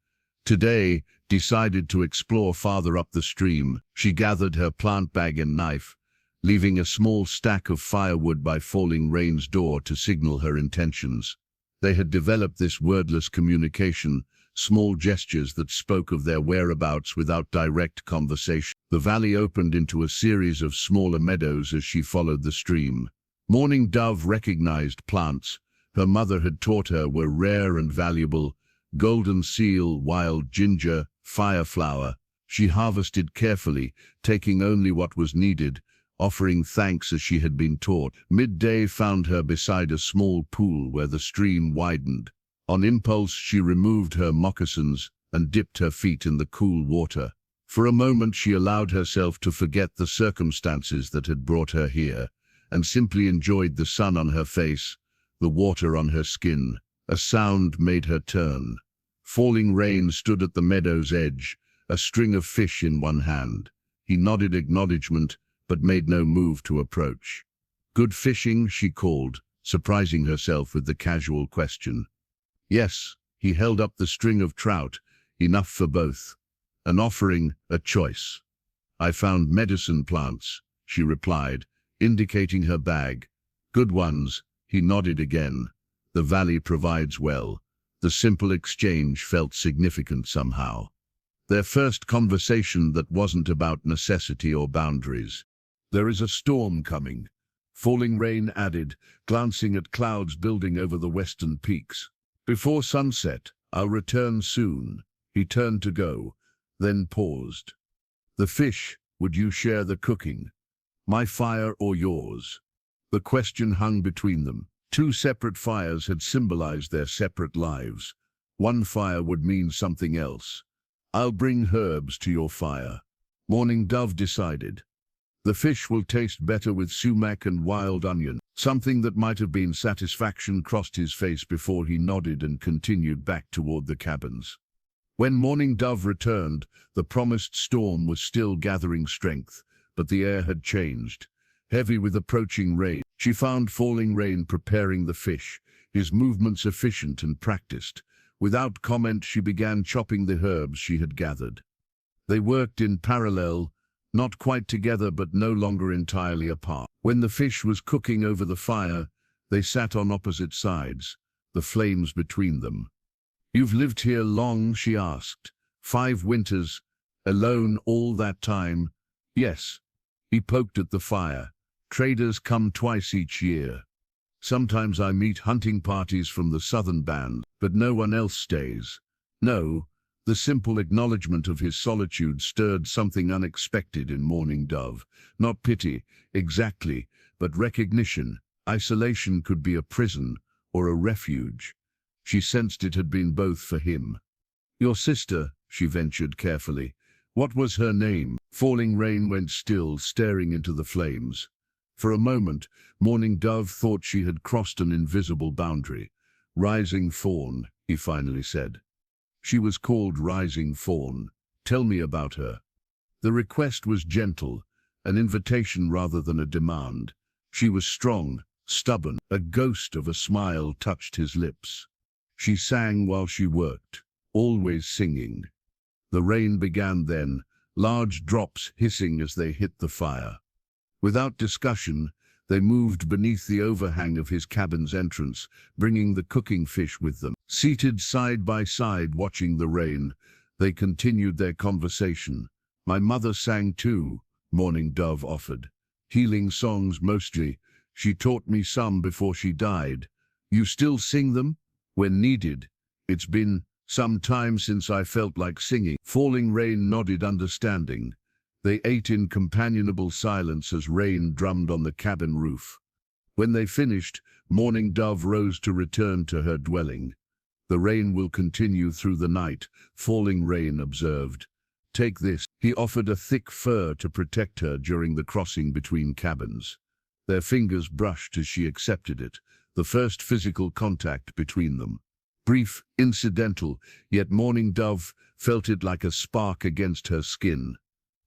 Speaker 1: Today, decided to explore farther up the stream, she gathered her plant bag and knife, leaving a small stack of firewood by Falling Rain's door to signal her intentions. They had developed this wordless communication, small gestures that spoke of their whereabouts without direct conversation. The valley opened into a series of smaller meadows as she followed the stream. Morning Dove recognized plants her mother had taught her were rare and valuable: golden seal, wild ginger, fireflower. She harvested carefully, taking only what was needed, offering thanks as she had been taught. Midday found her beside a small pool where the stream widened. On impulse, she removed her moccasins and dipped her feet in the cool water. For a moment she allowed herself to forget the circumstances that had brought her here, and simply enjoyed the sun on her face, the water on her skin. A sound made her turn. Falling Rain stood at the meadow's edge, a string of fish in one hand. He nodded acknowledgement, but made no move to approach. "Good fishing?" she called, surprising herself with the casual question. Yes, he held up the string of trout, enough for both. An offering, a choice. "I found medicine plants," she replied, indicating her bag. "Good ones." He nodded again. "The valley provides well." The simple exchange felt significant somehow. Their first conversation that wasn't about necessity or boundaries. "There is a storm coming," Falling Rain added, glancing at clouds building over the western peaks. "Before sunset, I'll return soon." He turned to go, then paused. "The fish, would you share the cooking? My fire or yours?" The question hung between them. Two separate fires had symbolized their separate lives. One fire would mean something else. "I'll bring herbs to your fire," Morning Dove decided. "The fish will taste better with sumac and wild onion." Something that might have been satisfaction crossed his face before he nodded and continued back toward the cabins. When Morning Dove returned, the promised storm was still gathering strength, but the air had changed, heavy with approaching rain. She found Falling Rain preparing the fish, his movements efficient and practiced. Without comment, she began chopping the herbs she had gathered. They worked in parallel, not quite together but no longer entirely apart. When the fish was cooking over the fire, they sat on opposite sides, the flames between them. "You've lived here long?" she asked. "5 winters, alone all that time?" "Yes." He poked at the fire. "Traders come twice each year. Sometimes I meet hunting parties from the southern band, but no one else stays." "No." The simple acknowledgement of his solitude stirred something unexpected in Morning Dove. Not pity, exactly, but recognition. Isolation could be a prison or a refuge. She sensed it had been both for him. "Your sister," she ventured carefully. "What was her name?" Falling Rain went still, staring into the flames. For a moment, Morning Dove thought she had crossed an invisible boundary. "Rising Fawn," he finally said. "She was called Rising Fawn. Tell me about her." The request was gentle, an invitation rather than a demand. She was strong, stubborn. A ghost of a smile touched his lips. She sang while she worked, always singing. The rain began then, large drops hissing as they hit the fire. Without discussion, they moved beneath the overhang of his cabin's entrance, bringing the cooking fish with them. Seated side by side watching the rain, they continued their conversation. My mother sang too, Morning Dove offered. Healing songs mostly. She taught me some before she died. You still sing them? When needed. It's been some time since I felt like singing. Falling Rain nodded understanding. They ate in companionable silence as rain drummed on the cabin roof. When they finished, Morning Dove rose to return to her dwelling. The rain will continue through the night, Falling Rain observed. Take this. He offered a thick fur to protect her during the crossing between cabins. Their fingers brushed as she accepted it, the first physical contact between them. Brief, incidental, yet Morning Dove felt it like a spark against her skin.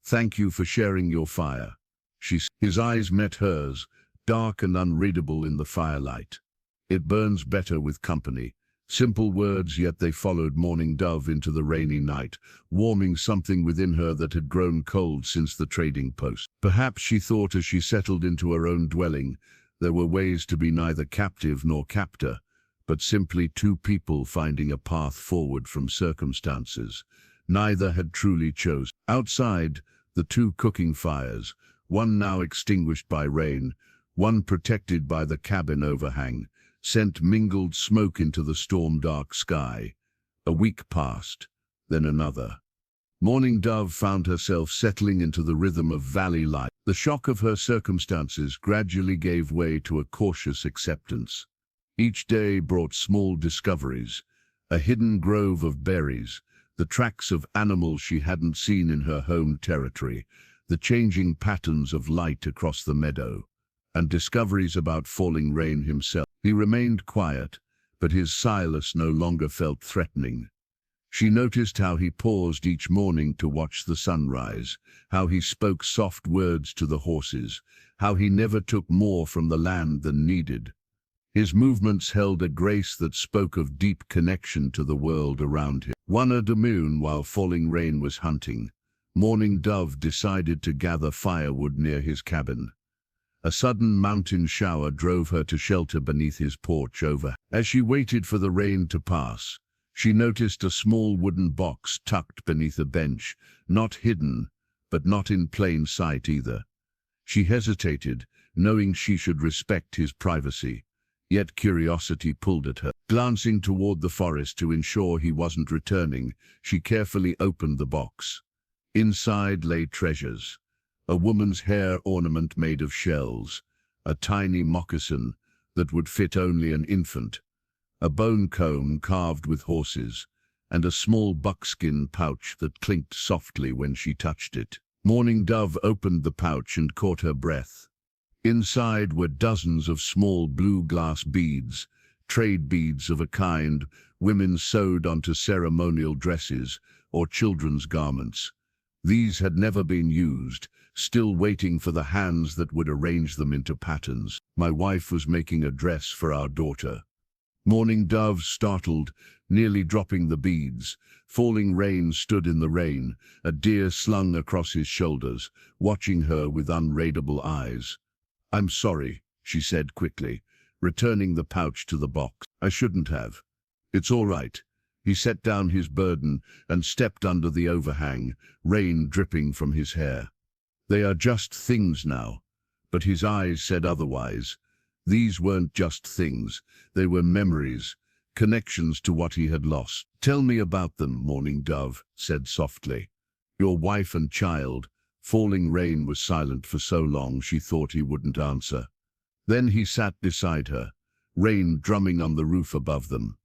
Speaker 1: Thank you for sharing your fire. His eyes met hers, dark and unreadable in the firelight. It burns better with company. Simple words, yet they followed Morning Dove into the rainy night, warming something within her that had grown cold since the trading post. Perhaps she thought as she settled into her own dwelling, there were ways to be neither captive nor captor, but simply two people finding a path forward from circumstances. Neither had truly chosen. Outside, the two cooking fires, one now extinguished by rain, one protected by the cabin overhang, sent mingled smoke into the storm-dark sky. A week passed, then another. Morning Dove found herself settling into the rhythm of valley life. The shock of her circumstances gradually gave way to a cautious acceptance. Each day brought small discoveries, a hidden grove of berries, the tracks of animals she hadn't seen in her home territory, the changing patterns of light across the meadow, and discoveries about Falling Rain himself. He remained quiet, but his silence no longer felt threatening. She noticed how he paused each morning to watch the sunrise, how he spoke soft words to the horses, how he never took more from the land than needed. His movements held a grace that spoke of deep connection to the world around him. One afternoon, while Falling Rain was hunting, Morning Dove decided to gather firewood near his cabin. A sudden mountain shower drove her to shelter beneath his porch over. As she waited for the rain to pass, she noticed a small wooden box tucked beneath a bench, not hidden, but not in plain sight either. She hesitated, knowing she should respect his privacy, yet curiosity pulled at her. Glancing toward the forest to ensure he wasn't returning, she carefully opened the box. Inside lay treasures. A woman's hair ornament made of shells, a tiny moccasin that would fit only an infant, a bone comb carved with horses, and a small buckskin pouch that clinked softly when she touched it. Morning Dove opened the pouch and caught her breath. Inside were dozens of small blue glass beads, trade beads of a kind women sewed onto ceremonial dresses or children's garments. These had never been used, still waiting for the hands that would arrange them into patterns. My wife was making a dress for our daughter. Morning Dove startled, nearly dropping the beads. Falling Rain stood in the rain, a deer slung across his shoulders, watching her with unreadable eyes. I'm sorry, she said quickly, returning the pouch to the box. I shouldn't have. It's all right. He set down his burden and stepped under the overhang, rain dripping from his hair. They are just things now. But his eyes said otherwise. These weren't just things, they were memories, connections to what he had lost. Tell me about them, Morning Dove said softly. Your wife and child. Falling Rain was silent for so long she thought he wouldn't answer. Then he sat beside her, rain drumming on the roof above them.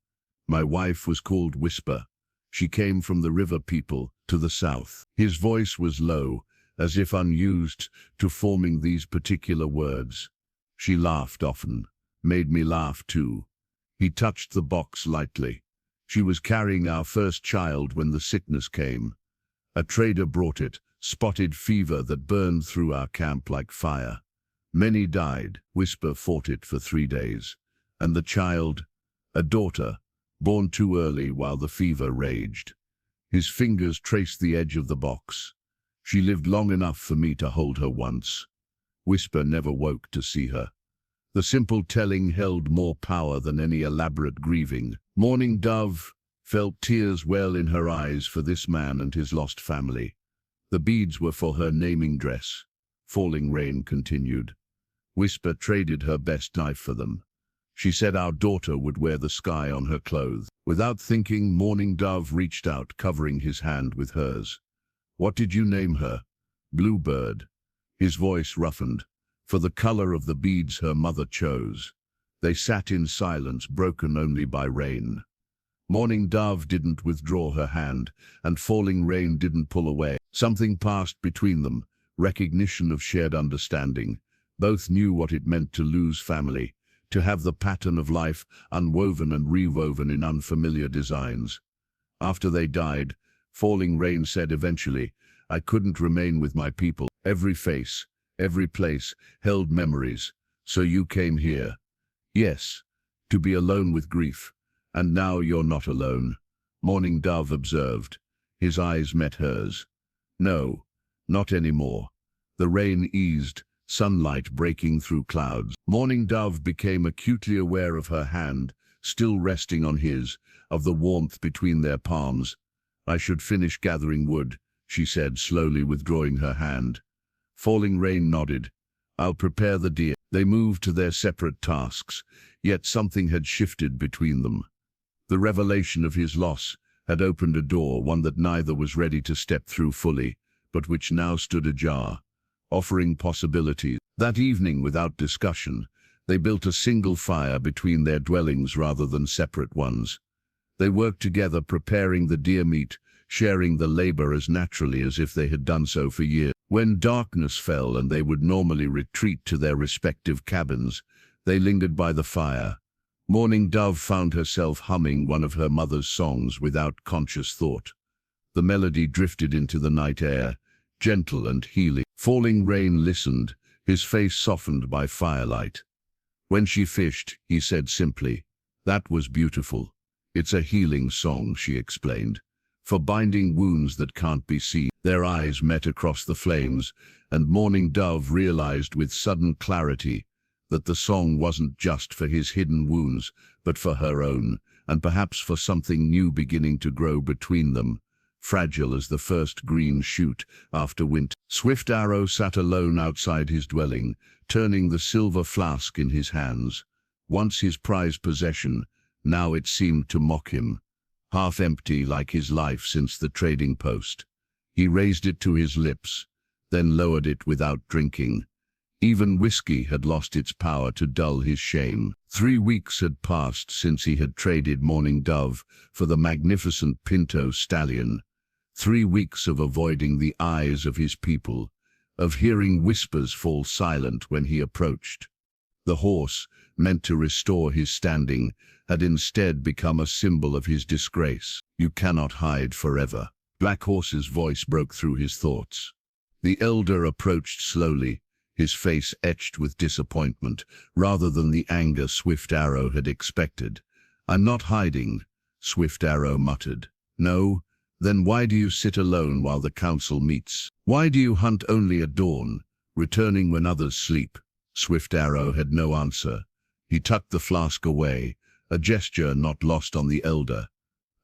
Speaker 1: My wife was called Whisper. She came from the river people to the south. His voice was low, as if unused to forming these particular words. She laughed often, made me laugh too. He touched the box lightly. She was carrying our first child when the sickness came. A trader brought it, spotted fever that burned through our camp like fire. Many died. Whisper fought it for 3 days. And the child, a daughter, born too early while the fever raged. His fingers traced the edge of the box. She lived long enough for me to hold her once. Whisper never woke to see her. The simple telling held more power than any elaborate grieving. Mourning Dove felt tears well in her eyes for this man and his lost family. The beads were for her naming dress. Falling Rain continued. Whisper traded her best knife for them. She said our daughter would wear the sky on her clothes. Without thinking, Mourning Dove reached out, covering his hand with hers. What did you name her? Bluebird. His voice roughened, for the color of the beads her mother chose. They sat in silence, broken only by rain. Mourning Dove didn't withdraw her hand, and Falling Rain didn't pull away. Something passed between them, recognition of shared understanding. Both knew what it meant to lose family, to have the pattern of life unwoven and rewoven in unfamiliar designs. After they died, Falling Rain said eventually, I couldn't remain with my people. Every face, every place held memories, so you came here. Yes, to be alone with grief. And now you're not alone, Mourning Dove observed. His eyes met hers. No, not anymore. The rain eased, sunlight breaking through clouds. Mourning Dove became acutely aware of her hand, still resting on his, of the warmth between their palms. I should finish gathering wood, she said, slowly withdrawing her hand. Falling Rain nodded. I'll prepare the deer. They moved to their separate tasks, yet something had shifted between them. The revelation of his loss had opened a door, one that neither was ready to step through fully, but which now stood ajar, offering possibilities. That evening, without discussion, they built a single fire between their dwellings rather than separate ones. They worked together, preparing the deer meat, sharing the labor as naturally as if they had done so for years. When darkness fell and they would normally retreat to their respective cabins, they lingered by the fire. Mourning Dove found herself humming one of her mother's songs without conscious thought. The melody drifted into the night air, gentle and healing. Falling Rain listened, his face softened by firelight. When she fished, he said simply, that was beautiful. It's a healing song, she explained, for binding wounds that can't be seen. Their eyes met across the flames, and Mourning Dove realized with sudden clarity that the song wasn't just for his hidden wounds, but for her own, and perhaps for something new beginning to grow between them, fragile as the first green shoot after winter. Swift Arrow sat alone outside his dwelling, turning the silver flask in his hands. Once his prized possession, now it seemed to mock him, half empty like his life since the trading post. He raised it to his lips, then lowered it without drinking. Even whiskey had lost its power to dull his shame. 3 weeks had passed since he had traded Mourning Dove for the magnificent Pinto stallion. 3 weeks of avoiding the eyes of his people, of hearing whispers fall silent when he approached. The horse, meant to restore his standing, had instead become a symbol of his disgrace. You cannot hide forever. Black Horse's voice broke through his thoughts. The elder approached slowly, his face etched with disappointment, rather than the anger Swift Arrow had expected. I'm not hiding, Swift Arrow muttered. No? Then why do you sit alone while the council meets? Why do you hunt only at dawn, returning when others sleep? Swift Arrow had no answer. He tucked the flask away, a gesture not lost on the elder.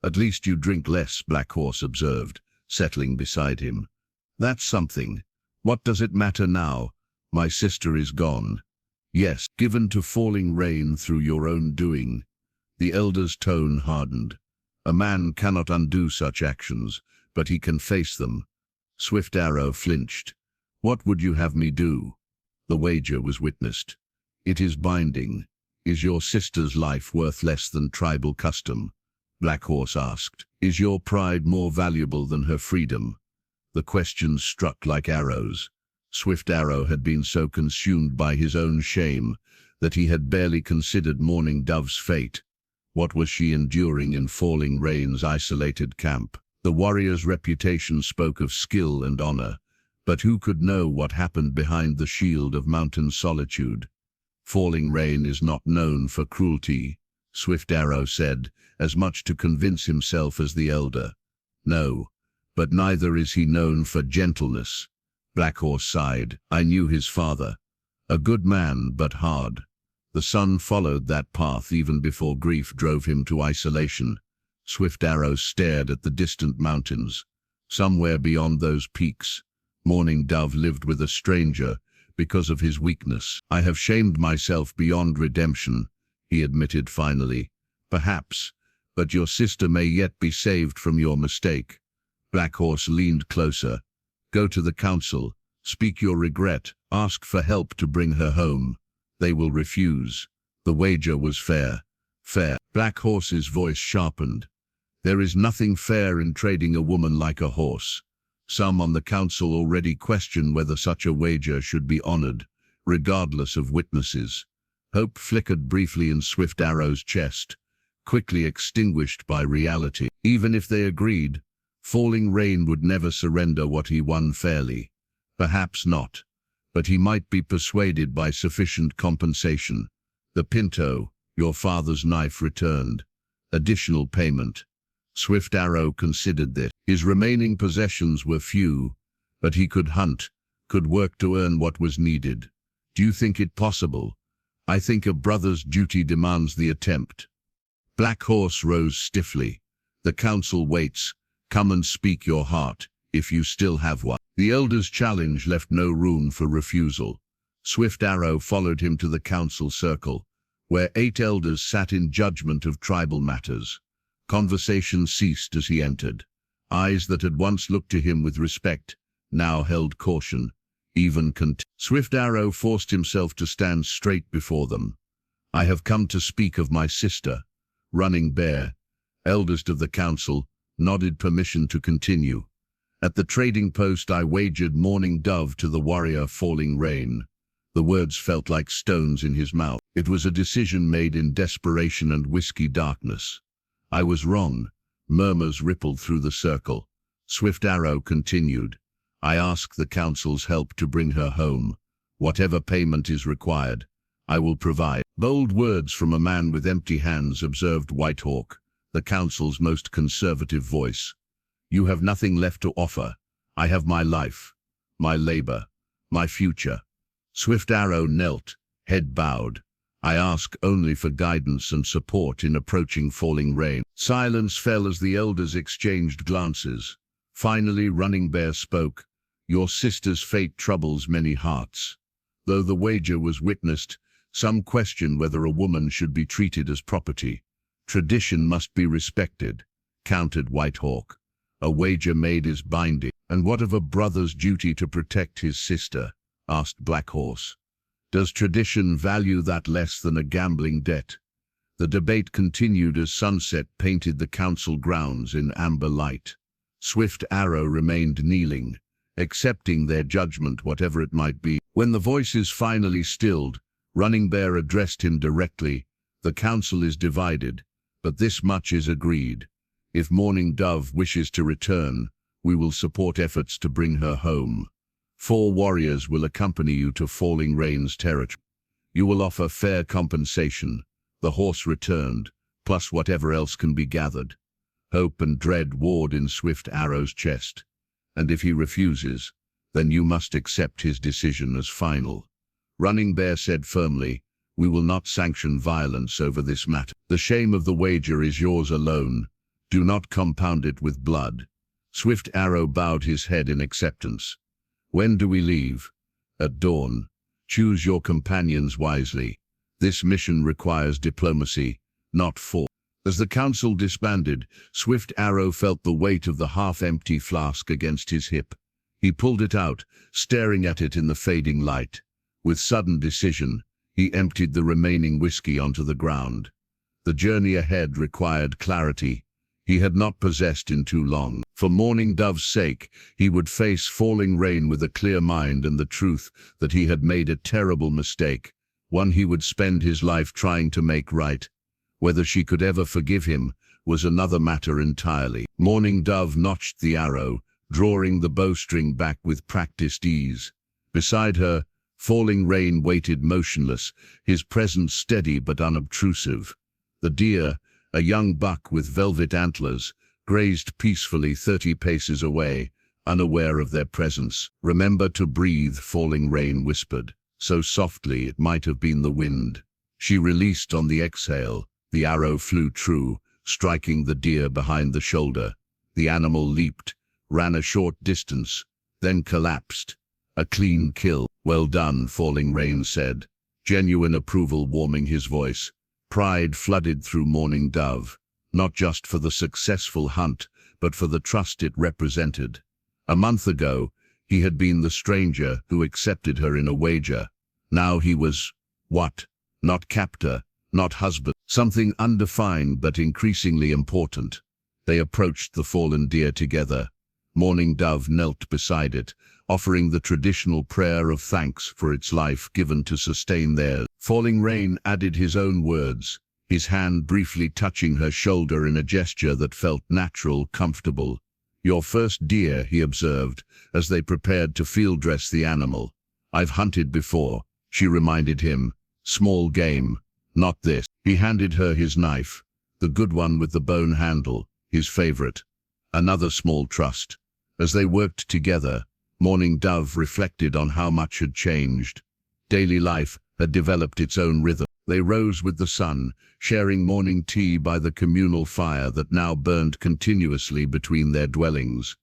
Speaker 1: At least you drink less, Black Horse observed, settling beside him. That's something. What does it matter now? My sister is gone. Yes, given to Falling Rain through your own doing. The elder's tone hardened. A man cannot undo such actions, but he can face them. Swift Arrow flinched. What would you have me do? The wager was witnessed. It is binding. Is your sister's life worth less than tribal custom? Black Horse asked. Is your pride more valuable than her freedom? The questions struck like arrows. Swift Arrow had been so consumed by his own shame that he had barely considered Mourning Dove's fate. What was she enduring in Falling Rain's isolated camp? The warrior's reputation spoke of skill and honor, but who could know what happened behind the shield of mountain solitude? Falling Rain is not known for cruelty, Swift Arrow said, as much to convince himself as the elder. No, but neither is he known for gentleness. Black Horse sighed. I knew his father. A good man, but hard. The son followed that path even before grief drove him to isolation. Swift Arrow stared at the distant mountains. Somewhere beyond those peaks, Mourning Dove lived with a stranger because of his weakness. I have shamed myself beyond redemption, he admitted finally. Perhaps, but your sister may yet be saved from your mistake. Black Horse leaned closer. Go to the council, speak your regret, ask for help to bring her home. They will refuse. The wager was fair. Fair. Black Horse's voice sharpened. There is nothing fair in trading a woman like a horse. Some on the council already question whether such a wager should be honored, regardless of witnesses. Hope flickered briefly in Swift Arrow's chest, quickly extinguished by reality. Even if they agreed, Falling Rain would never surrender what he won fairly. Perhaps not, but he might be persuaded by sufficient compensation. The Pinto, your father's knife returned. Additional payment. Swift Arrow considered this. His remaining possessions were few, but he could hunt, could work to earn what was needed. Do you think it possible? I think a brother's duty demands the attempt. Black Horse rose stiffly. The council waits. Come and speak your heart, if you still have one. The elder's challenge left no room for refusal. Swift Arrow followed him to the council circle, where 8 elders sat in judgment of tribal matters. Conversation ceased as he entered. Eyes that had once looked to him with respect now held caution, even contempt. Swift Arrow forced himself to stand straight before them. I have come to speak of my sister, Running Bear. Elders of the council nodded permission to continue. At the trading post I wagered Mourning Dove to the warrior Falling Rain. The words felt like stones in his mouth. It was a decision made in desperation and whiskey darkness. I was wrong. Murmurs rippled through the circle. Swift Arrow continued. I ask the council's help to bring her home. Whatever payment is required, I will provide. Bold words from a man with empty hands, observed Whitehawk, the council's most conservative voice. You have nothing left to offer. I have my life, my labor, my future. Swift Arrow knelt, head bowed. I ask only for guidance and support in approaching Falling Rain. Silence fell as the elders exchanged glances. Finally, Running Bear spoke. Your sister's fate troubles many hearts. Though the wager was witnessed, some question whether a woman should be treated as property. Tradition must be respected, countered Whitehawk. A wager made is binding. And what of a brother's duty to protect his sister? Asked Black Horse. Does tradition value that less than a gambling debt? The debate continued as sunset painted the council grounds in amber light. Swift Arrow remained kneeling, accepting their judgment whatever it might be. When the voices finally stilled, Running Bear addressed him directly. The council is divided, but this much is agreed. If Mourning Dove wishes to return, we will support efforts to bring her home. 4 warriors will accompany you to Falling Rain's territory. You will offer fair compensation. The horse returned, plus whatever else can be gathered. Hope and dread warred in Swift Arrow's chest. And if he refuses, then you must accept his decision as final. Running Bear said firmly, we will not sanction violence over this matter. The shame of the wager is yours alone. Do not compound it with blood. Swift Arrow bowed his head in acceptance. When do we leave? At dawn. Choose your companions wisely. This mission requires diplomacy, not force. As the council disbanded, Swift Arrow felt the weight of the half-empty flask against his hip. He pulled it out, staring at it in the fading light. With sudden decision, he emptied the remaining whiskey onto the ground. The journey ahead required clarity he had not possessed in too long. For Mourning Dove's sake, he would face Falling Rain with a clear mind and the truth that he had made a terrible mistake, one he would spend his life trying to make right. Whether she could ever forgive him was another matter entirely. Mourning Dove notched the arrow, drawing the bowstring back with practiced ease. Beside her, Falling Rain waited motionless, his presence steady but unobtrusive. The deer, a young buck with velvet antlers, grazed peacefully 30 paces away, unaware of their presence. "Remember to breathe," Falling Rain whispered, so softly it might have been the wind. She released on the exhale. The arrow flew true, striking the deer behind the shoulder. The animal leaped, ran a short distance, then collapsed. "A clean kill." "Well done," Falling Rain said, genuine approval warming his voice. Pride flooded through Morning Dove, not just for the successful hunt, but for the trust it represented. A month ago, he had been the stranger who accepted her in a wager. Now he was, what? Not captor, not husband, something undefined but increasingly important. They approached the fallen deer together. Morning Dove knelt beside it, offering the traditional prayer of thanks for its life given to sustain theirs. Falling Rain added his own words, his hand briefly touching her shoulder in a gesture that felt natural, comfortable. "Your first deer," he observed, as they prepared to field dress the animal. "I've hunted before," she reminded him. "Small game, not this." He handed her his knife, the good one with the bone handle, his favorite. Another small trust. As they worked together, Morning Dove reflected on how much had changed. Daily life had developed its own rhythm. They rose with the sun, sharing morning tea by the communal fire that now burned continuously between their dwellings.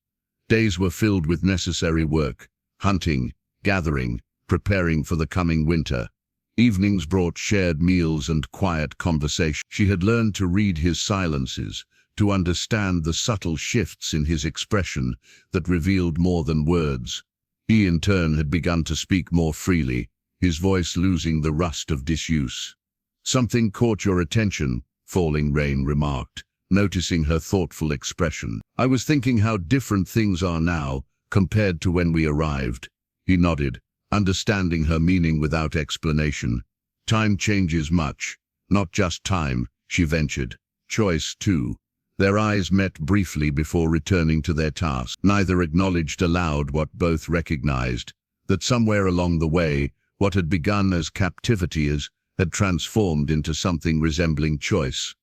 Speaker 1: Days were filled with necessary work, hunting, gathering, preparing for the coming winter. Evenings brought shared meals and quiet conversation. She had learned to read his silences, to understand the subtle shifts in his expression that revealed more than words. He in turn had begun to speak more freely, his voice losing the rust of disuse. "Something caught your attention," Falling Rain remarked, noticing her thoughtful expression. "I was thinking how different things are now compared to when we arrived." He nodded, understanding her meaning without explanation. "Time changes much. Not just time," she ventured. "Choice, too." Their eyes met briefly before returning to their task. Neither acknowledged aloud what both recognized, that somewhere along the way, what had begun as captivity had transformed into something resembling choice.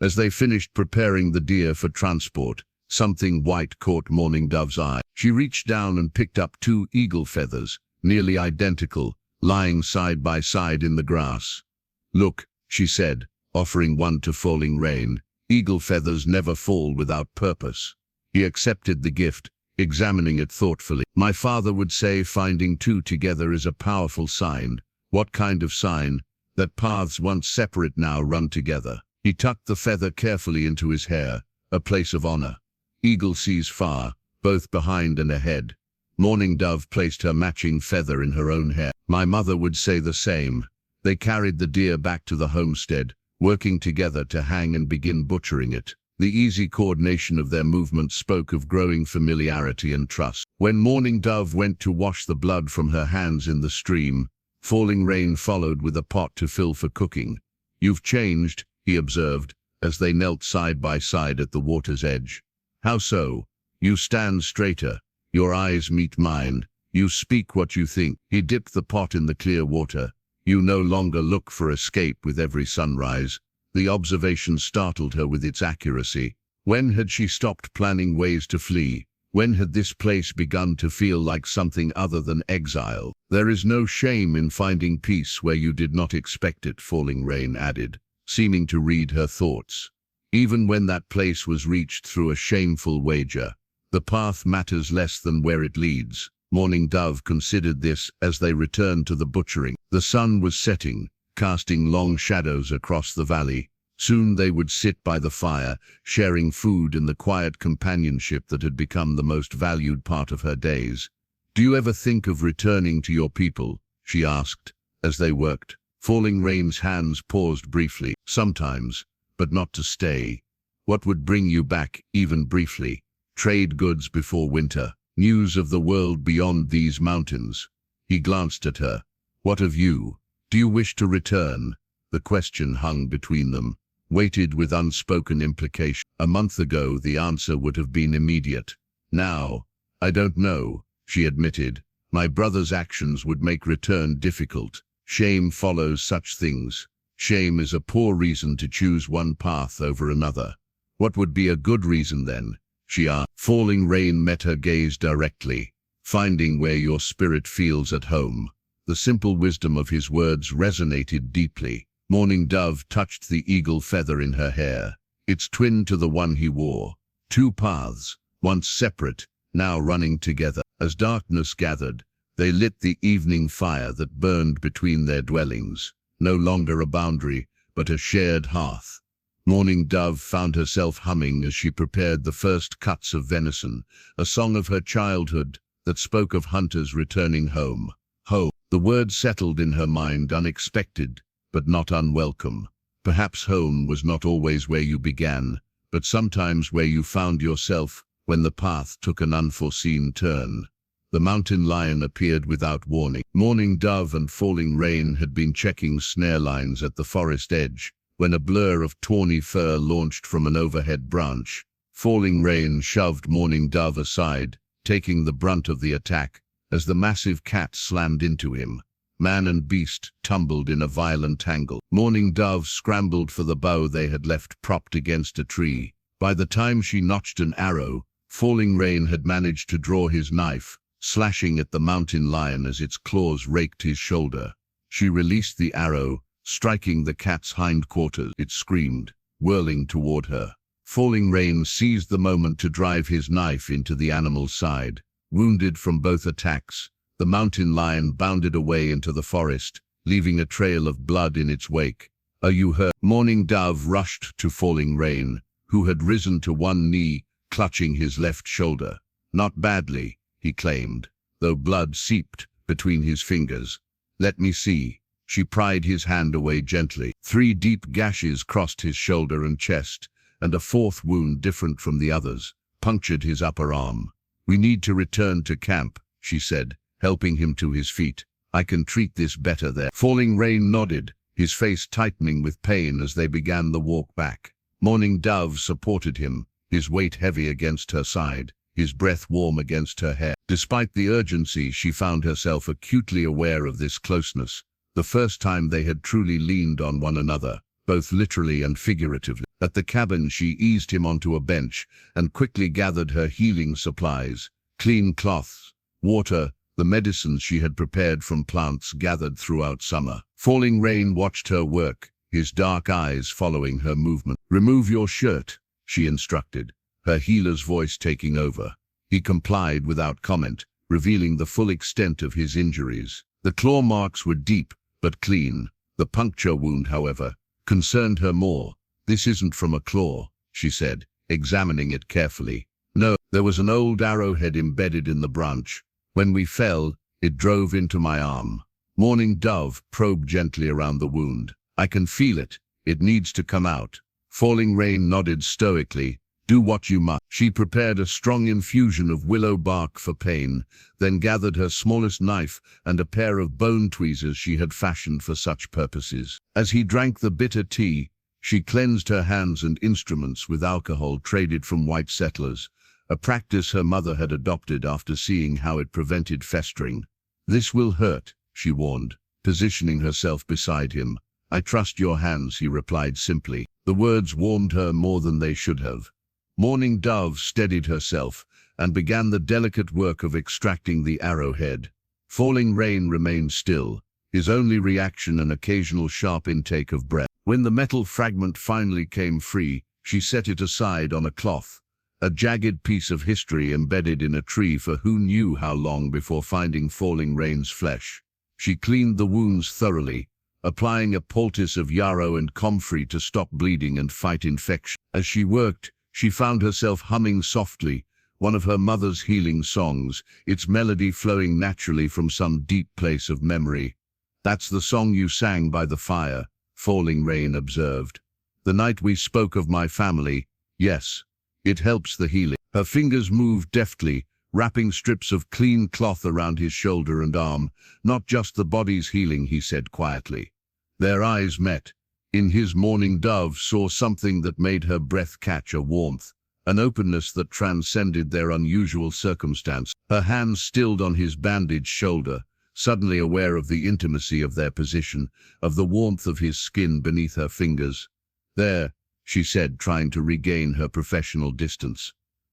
Speaker 1: As they finished preparing the deer for transport, something white caught Morning Dove's eye. She reached down and picked up 2 eagle feathers, nearly identical, lying side by side in the grass. "Look," she said, offering one to Falling Rain. "Eagle feathers never fall without purpose." He accepted the gift, examining it thoughtfully. "My father would say finding 2 together is a powerful sign." "What kind of sign?" "That paths once separate now run together." He tucked the feather carefully into his hair, a place of honor. "Eagle sees far, both behind and ahead." Morning Dove placed her matching feather in her own hair. "My mother would say the same." They carried the deer back to the homestead, working together to hang and begin butchering it. The easy coordination of their movements spoke of growing familiarity and trust. When Morning Dove went to wash the blood from her hands in the stream, Falling Rain followed with a pot to fill for cooking. "You've changed," he observed, as they knelt side by side at the water's edge. "How so?" "You stand straighter. Your eyes meet mine. You speak what you think." He dipped the pot in the clear water. "You no longer look for escape with every sunrise." The observation startled her with its accuracy. When had she stopped planning ways to flee? When had this place begun to feel like something other than exile? "There is no shame in finding peace where you did not expect it," Falling Rain added, seeming to read her thoughts. "Even when that place was reached through a shameful wager, the path matters less than where it leads." Morning Dove considered this as they returned to the butchering. The sun was setting, casting long shadows across the valley. Soon they would sit by the fire, sharing food in the quiet companionship that had become the most valued part of her days. "Do you ever think of returning to your people?" she asked, as they worked. Falling Rain's hands paused briefly. "Sometimes, but not to stay." "What would bring you back, even briefly?" "Trade goods before winter. News of the world beyond these mountains." He glanced at her. "What of you? Do you wish to return?" The question hung between them, weighted with unspoken implication. A month ago, the answer would have been immediate. Now, "I don't know," she admitted. "My brother's actions would make return difficult. Shame follows such things." Shame is a poor reason to choose one path over another. What would be a good reason then? She asked. Falling rain met her gaze directly. Finding where your spirit feels at home. The simple wisdom of his words resonated deeply. Morning Dove touched the eagle feather in her hair, its twin to the one he wore. Two paths, once separate, now running together. As darkness gathered, they lit the evening fire that burned between their dwellings, no longer a boundary, but a shared hearth. Morning Dove found herself humming as she prepared the first cuts of venison, a song of her childhood that spoke of hunters returning home. Home. The word settled in her mind, unexpected, but not unwelcome. Perhaps home was not always where you began, but sometimes where you found yourself when the path took an unforeseen turn. The mountain lion appeared without warning. Morning Dove and Falling Rain had been checking snare lines at the forest edge, when a blur of tawny fur launched from an overhead branch. Falling Rain shoved Morning Dove aside, taking the brunt of the attack, as the massive cat slammed into him. Man and beast tumbled in a violent tangle. Morning Dove scrambled for the bow they had left propped against a tree. By the time she notched an arrow, Falling Rain had managed to draw his knife, slashing at the mountain lion as its claws raked his shoulder. She released the arrow, striking the cat's hindquarters. It screamed, whirling toward her. Falling Rain seized the moment to drive his knife into the animal's side. Wounded from both attacks, the mountain lion bounded away into the forest, leaving a trail of blood in its wake. "Are you hurt?" Morning Dove rushed to Falling Rain, who had risen to one knee, clutching his left shoulder. "Not badly," he claimed, though blood seeped between his fingers. "Let me see." She pried his hand away gently. 3 deep gashes crossed his shoulder and chest, and a fourth wound different from the others punctured his upper arm. "We need to return to camp," she said, helping him to his feet. "I can treat this better there." Falling Rain nodded, his face tightening with pain as they began the walk back. Morning Dove supported him, his weight heavy against her side, his breath warm against her hair. Despite the urgency, she found herself acutely aware of this closeness, the first time they had truly leaned on one another, both literally and figuratively. At the cabin, she eased him onto a bench and quickly gathered her healing supplies, clean cloths, water, the medicines she had prepared from plants gathered throughout summer. Falling Rain watched her work, his dark eyes following her movement. "Remove your shirt," she instructed, her healer's voice taking over. He complied without comment, revealing the full extent of his injuries. The claw marks were deep, but clean. The puncture wound, however, concerned her more. "This isn't from a claw," she said, examining it carefully. "No, there was an old arrowhead embedded in the branch. When we fell, it drove into my arm." Morning Dove probed gently around the wound. "I can feel it. It needs to come out." Falling Rain nodded stoically. "Do what you must." She prepared a strong infusion of willow bark for pain, then gathered her smallest knife and a pair of bone tweezers she had fashioned for such purposes. As he drank the bitter tea, she cleansed her hands and instruments with alcohol traded from white settlers, a practice her mother had adopted after seeing how it prevented festering. "This will hurt," she warned, positioning herself beside him. "I trust your hands," he replied simply. The words warmed her more than they should have. Morning Dove steadied herself and began the delicate work of extracting the arrowhead. Falling Rain remained still, his only reaction an occasional sharp intake of breath. When the metal fragment finally came free, she set it aside on a cloth, a jagged piece of history embedded in a tree for who knew how long before finding Falling Rain's flesh. She cleaned the wounds thoroughly, applying a poultice of yarrow and comfrey to stop bleeding and fight infection. As she worked, she found herself humming softly, one of her mother's healing songs, its melody flowing naturally from some deep place of memory. "That's the song you sang by the fire," Falling Rain observed. "The night we spoke of my family. Yes, it helps the healing." Her fingers moved deftly, wrapping strips of clean cloth around his shoulder and arm. "Not just the body's healing," he said quietly. Their eyes met. In his Morning Dove saw something that made her breath catch a warmth, an openness that transcended their unusual circumstance. Her hands stilled on his bandaged shoulder, suddenly aware of the intimacy of their position, of the warmth of his skin beneath her fingers. "There," she said, trying to regain her professional distance.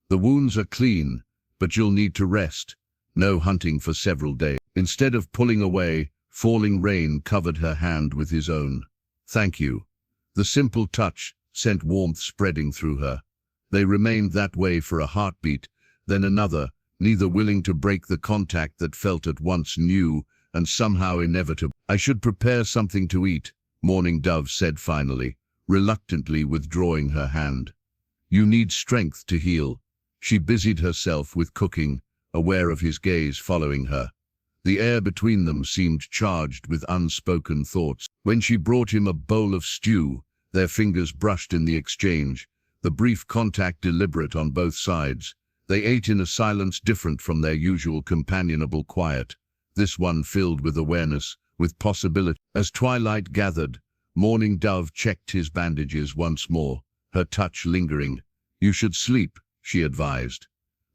Speaker 1: "The wounds are clean, but you'll need to rest. No hunting for several days." Instead of pulling away, falling rain covered her hand with his own. "Thank you." The simple touch sent warmth spreading through her. They remained that way for a heartbeat, then another, neither willing to break the contact that felt at once new and somehow inevitable. "I should prepare something to eat," Morning Dove said finally, reluctantly withdrawing her hand. "You need strength to heal." She busied herself with cooking, aware of his gaze following her. The air between them seemed charged with unspoken thoughts. When she brought him a bowl of stew, their fingers brushed in the exchange, the brief contact deliberate on both sides. They ate in a silence different from their usual companionable quiet, this one filled with awareness, with possibility. As twilight gathered, Morning Dove checked his bandages once more, her touch lingering. "You should sleep," she advised.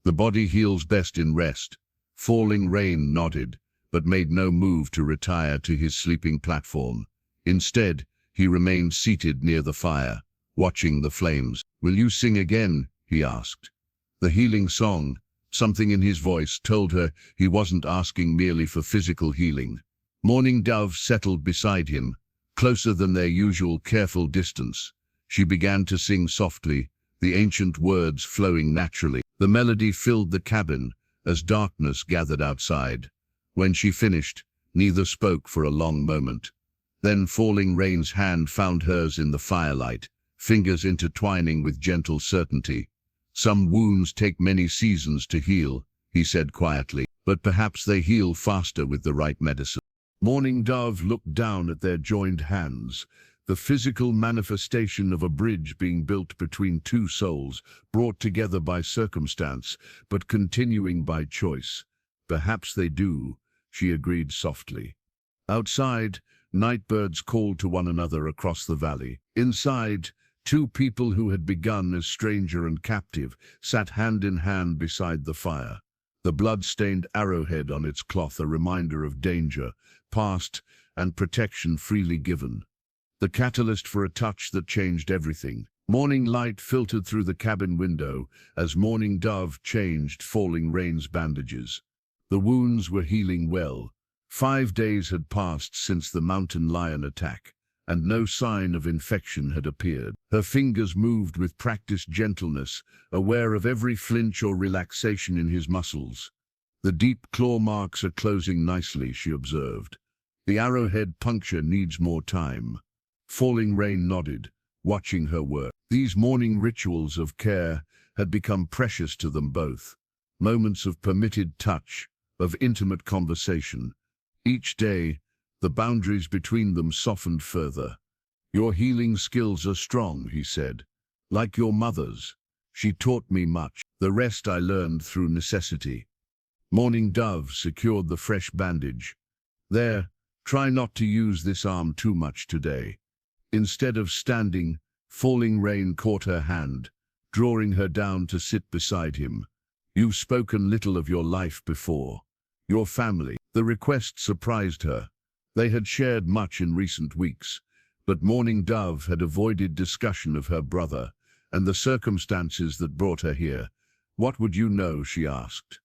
Speaker 1: "The body heals best in rest." Falling Rain nodded, but made no move to retire to his sleeping platform. Instead, he remained seated near the fire, watching the flames. "Will you sing again?" he asked. The healing song, something in his voice told her he wasn't asking merely for physical healing. Morning Dove settled beside him, closer than their usual careful distance. She began to sing softly, the ancient words flowing naturally. The melody filled the cabin as darkness gathered outside. When she finished, neither spoke for a long moment. Then Falling Rain's hand found hers in the firelight, fingers intertwining with gentle certainty. "Some wounds take many seasons to heal," he said quietly, "but perhaps they heal faster with the right medicine." Morning Dove looked down at their joined hands, the physical manifestation of a bridge being built between two souls, brought together by circumstance, but continuing by choice. "Perhaps they do," she agreed softly. Outside, nightbirds called to one another across the valley. Inside, two people who had begun as stranger and captive sat hand in hand beside the fire, the blood-stained arrowhead on its cloth a reminder of danger, past, and protection freely given. The catalyst for a touch that changed everything. Morning light filtered through the cabin window as Morning Dove changed Falling Rain's bandages. The wounds were healing well. 5 days had passed since the mountain lion attack, and no sign of infection had appeared. Her fingers moved with practiced gentleness, aware of every flinch or relaxation in his muscles. "The deep claw marks are closing nicely," she observed. "The arrowhead puncture needs more time." Falling Rain nodded, watching her work. These morning rituals of care had become precious to them both. Moments of permitted touch, of intimate conversation. Each day, the boundaries between them softened further. "Your healing skills are strong," he said. "Like your mother's. She taught me much. The rest I learned through necessity." Morning Dove secured the fresh bandage. "There, try not to use this arm too much today." Instead of standing, Falling Rain caught her hand, drawing her down to sit beside him. "You've spoken little of your life before. Your family." The request surprised her. They had shared much in recent weeks, but Morning Dove had avoided discussion of her brother and the circumstances that brought her here. "What would you know?" she asked.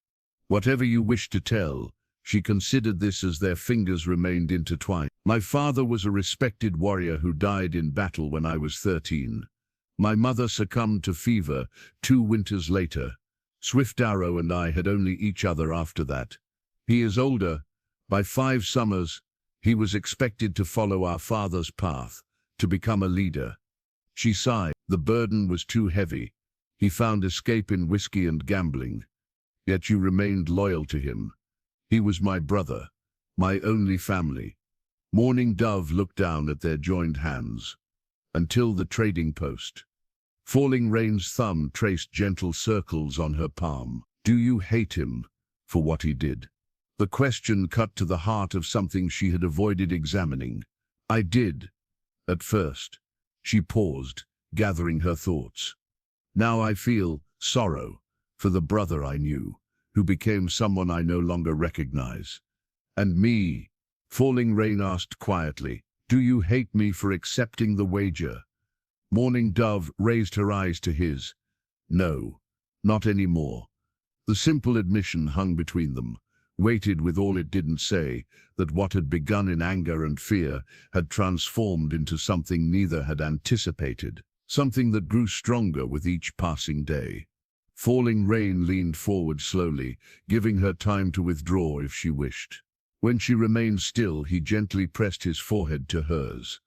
Speaker 1: "Whatever you wish to tell." She considered this as their fingers remained intertwined. "My father was a respected warrior who died in battle when I was 13. My mother succumbed to fever 2 winters later. Swift Arrow and I had only each other after that. He is older. By 5 summers, he was expected to follow our father's path, to become a leader." She sighed. The burden was too heavy. He found escape in whiskey and gambling. Yet you remained loyal to him. "He was my brother, my only family." Morning Dove looked down at their joined hands. "Until the trading post." Falling Rain's thumb traced gentle circles on her palm. "Do you hate him for what he did?" The question cut to the heart of something she had avoided examining. "I did, at first." She paused, gathering her thoughts. "Now I feel sorrow for the brother I knew, who became someone I no longer recognize. And me? Falling Rain asked quietly. Do you hate me for accepting the wager? Morning Dove raised her eyes to his. No, not anymore. The simple admission hung between them, weighted with all it didn't say, that what had begun in anger and fear had transformed into something neither had anticipated, something that grew stronger with each passing day. Falling Rain leaned forward slowly, giving her time to withdraw if she wished. When she remained still, he gently pressed his forehead to hers,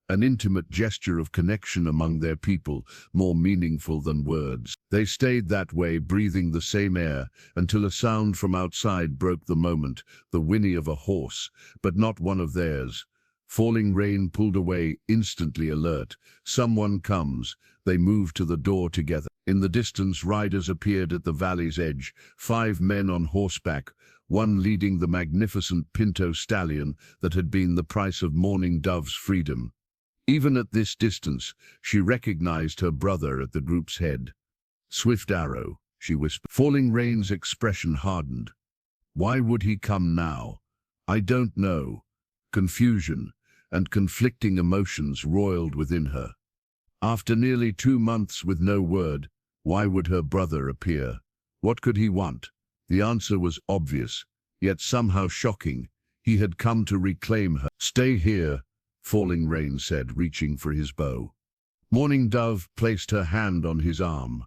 Speaker 1: an intimate gesture of connection among their people, more meaningful than words. They stayed that way, breathing the same air, until a sound from outside broke the moment, the whinny of a horse, but not one of theirs. Falling Rain pulled away, instantly alert. Someone comes. They moved to the door together. In the distance, riders appeared at the valley's edge, 5 men on horseback, one leading the magnificent pinto stallion that had been the price of Morning Dove's freedom. Even at this distance, she recognized her brother at the group's head. Swift Arrow, she whispered. Falling Rain's expression hardened. Why would he come now? I don't know. Confusion and conflicting emotions roiled within her. After nearly 2 months with no word, why would her brother appear? What could he want? The answer was obvious, yet somehow shocking. He had come to reclaim her. Stay here, Falling Rain said, reaching for his bow. Morning Dove placed her hand on his arm.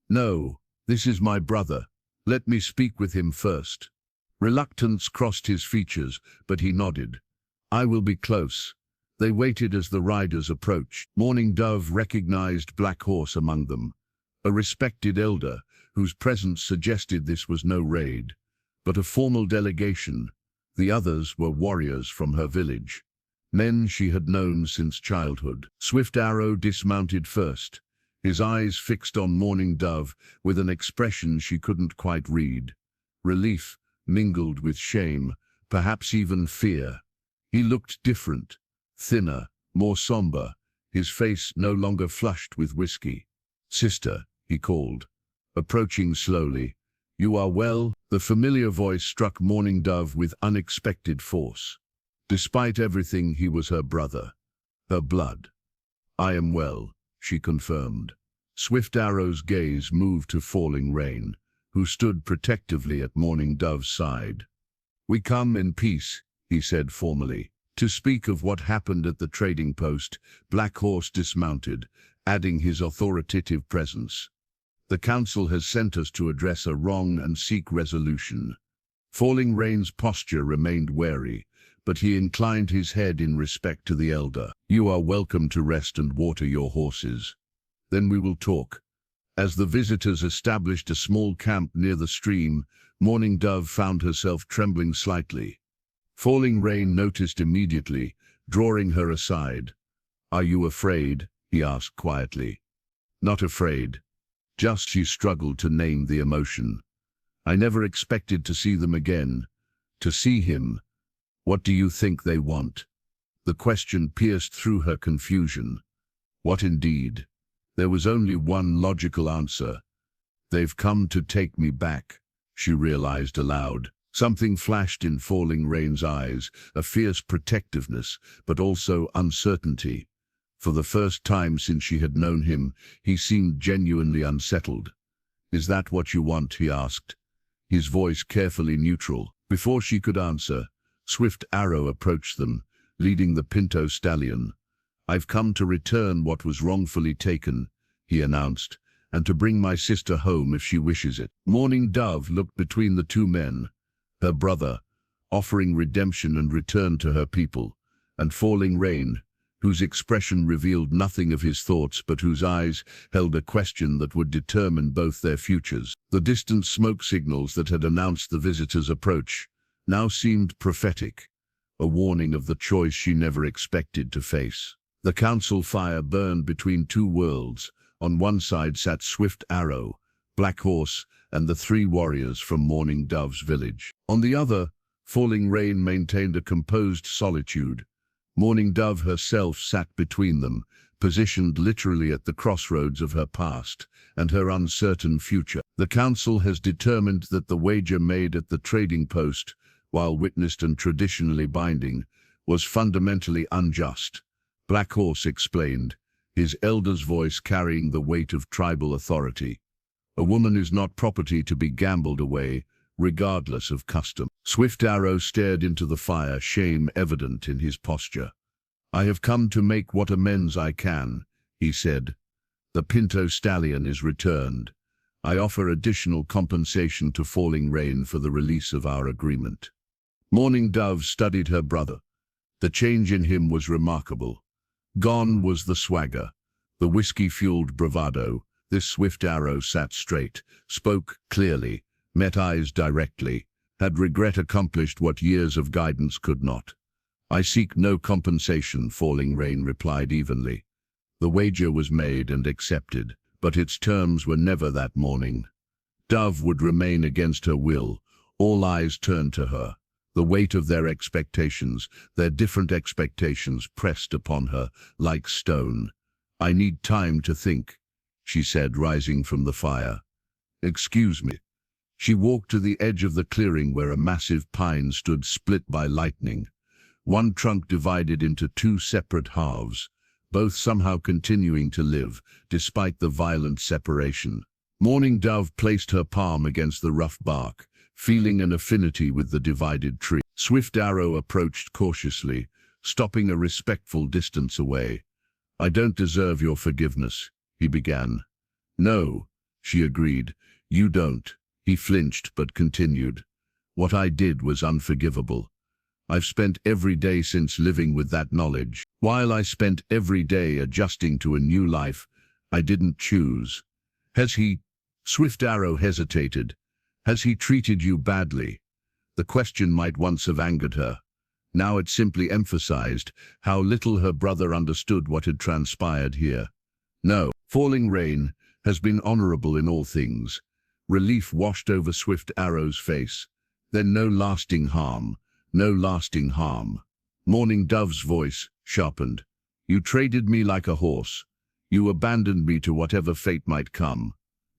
Speaker 1: No, this is my brother. Let me speak with him first. Reluctance crossed his features, but he nodded. I will be close. They waited as the riders approached. Morning Dove recognized Black Horse among them, a respected elder whose presence suggested this was no raid, but a formal delegation. The others were warriors from her village, men she had known since childhood. Swift Arrow dismounted first, his eyes fixed on Morning Dove with an expression she couldn't quite read. Relief mingled with shame, perhaps even fear. He looked different, thinner, more somber, his face no longer flushed with whiskey. Sister, he called, approaching slowly. You are well? The familiar voice struck Morning Dove with unexpected force. Despite everything, he was her brother, her blood. I am well, she confirmed. Swift Arrow's gaze moved to Falling Rain, who stood protectively at Morning Dove's side. We come in peace, he said formally, to speak of what happened at the trading post. Black Horse dismounted, adding his authoritative presence. The council has sent us to address a wrong and seek resolution. Falling Rain's posture remained wary, but he inclined his head in respect to the elder. You are welcome to rest and water your horses. Then we will talk. As the visitors established a small camp near the stream, Morning Dove found herself trembling slightly. Falling Rain noticed immediately, drawing her aside. Are you afraid? He asked quietly. Not afraid. Just she struggled to name the emotion. I never expected to see them again. To see him. What do you think they want? The question pierced through her confusion. What indeed? There was only one logical answer. They've come to take me back, she realized aloud. Something flashed in Falling Rain's eyes, a fierce protectiveness, but also uncertainty. For the first time since she had known him, he seemed genuinely unsettled. Is that what you want? He asked, his voice carefully neutral. Before she could answer, Swift Arrow approached them, leading the pinto stallion. I've come to return what was wrongfully taken, he announced, and to bring my sister home if she wishes it. Morning Dove looked between the 2 men, her brother, offering redemption and return to her people, and Falling Rain, whose expression revealed nothing of his thoughts but whose eyes held a question that would determine both their futures. The distant smoke signals that had announced the visitor's approach now seemed prophetic, a warning of the choice she never expected to face. The council fire burned between 2 worlds. On one side sat Swift Arrow, Black Horse, and the 3 warriors from Morning Dove's village. On the other, Falling Rain maintained a composed solitude. Morning Dove herself sat between them, positioned literally at the crossroads of her past and her uncertain future. The council has determined that the wager made at the trading post while witnessed and traditionally binding, was fundamentally unjust. Black Horse explained, his elder's voice carrying the weight of tribal authority. A woman is not property to be gambled away, regardless of custom. Swift Arrow stared into the fire, shame evident in his posture. I have come to make what amends I can, he said. The Pinto stallion is returned. I offer additional compensation to Falling Rain for the release of our agreement. Morning Dove studied her brother. The change in him was remarkable. Gone was the swagger, the whiskey-fueled bravado. This Swift Arrow sat straight, spoke clearly, met eyes directly. Had regret accomplished what years of guidance could not? I seek no compensation, Falling Rain replied evenly. The wager was made and accepted, but its terms were never that morning. Dove would remain against her will. All eyes turned to her. The weight of their expectations, their different expectations, pressed upon her like stone. I need time to think, she said, rising from the fire. Excuse me. She walked to the edge of the clearing where a massive pine stood split by lightning. One trunk divided into two separate halves, both somehow continuing to live, despite the violent separation. Morning Dove placed her palm against the rough bark, feeling an affinity with the divided tree. Swift Arrow approached cautiously, stopping a respectful distance away. I don't deserve your forgiveness, he began. No, she agreed. You don't. He flinched but continued. What I did was unforgivable. I've spent every day since living with that knowledge. While I spent every day adjusting to a new life, I didn't choose. Has he? Swift Arrow hesitated. Has he treated you badly? The question might once have angered her. Now it simply emphasized how little her brother understood what had transpired here. No, Falling Rain has been honorable in all things. Relief washed over Swift Arrow's face. Then no lasting harm. No lasting harm. Morning Dove's voice sharpened. You traded me like a horse. You abandoned me to whatever fate might come.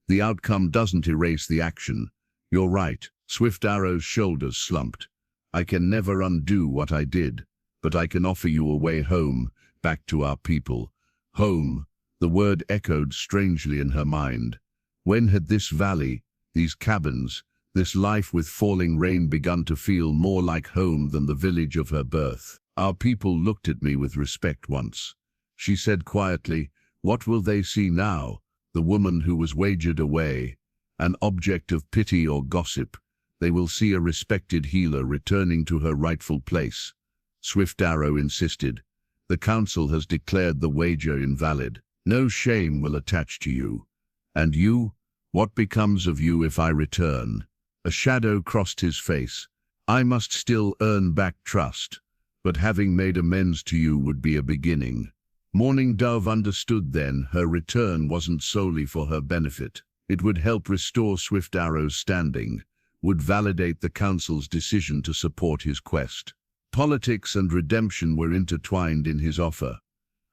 Speaker 1: The outcome doesn't erase the action. You're right. Swift Arrow's shoulders slumped. I can never undo what I did, but I can offer you a way home, back to our people. Home. The word echoed strangely in her mind. When had this valley, these cabins, this life with Falling Rain begun to feel more like home than the village of her birth? Our people looked at me with respect once. She said quietly, what will they see now? The woman who was wagered away, an object of pity or gossip. They will see a respected healer returning to her rightful place. Swift Arrow insisted. The council has declared the wager invalid. No shame will attach to you. And you? What becomes of you if I return? A shadow crossed his face. I must still earn back trust, but having made amends to you would be a beginning. Morning Dove understood then her return wasn't solely for her benefit. It would help restore Swift Arrow's standing, would validate the council's decision to support his quest. Politics and redemption were intertwined in his offer.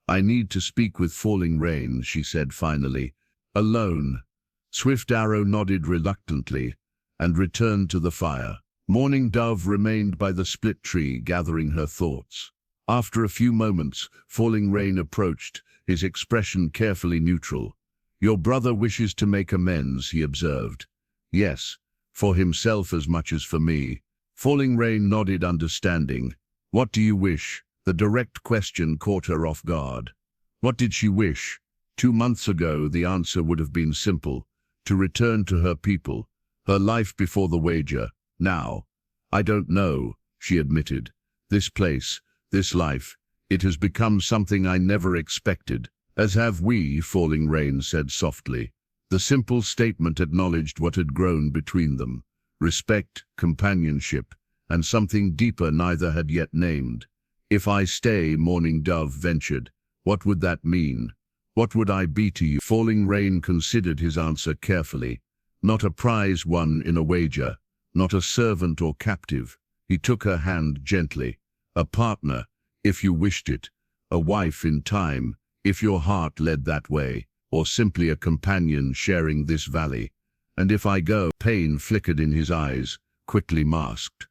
Speaker 1: I need to speak with Falling Rain, she said finally. Alone. Swift Arrow nodded reluctantly and returned to the fire. Morning Dove remained by the split tree, gathering her thoughts. After a few moments, Falling Rain approached, his expression carefully neutral. Your brother wishes to make amends, he observed. Yes, for himself as much as for me. Falling Rain nodded understanding. What do you wish? The direct question caught her off guard. What did she wish? 2 months ago, the answer would have been simple. To return to her people, her life before the wager. Now, I don't know, she admitted. This place, this life, it has become something I never expected. As have we, Falling Rain said softly. The simple statement acknowledged what had grown between them. Respect, companionship, and something deeper neither had yet named. If I stay, Morning Dove ventured, what would that mean? What would I be to you? Falling Rain considered his answer carefully. Not a prize won in a wager, not a servant or captive. He took her hand gently. A partner, if you wished it. A wife in time, if your heart led that way. Or simply a companion sharing this valley. And if I go, pain flickered in his eyes, quickly masked.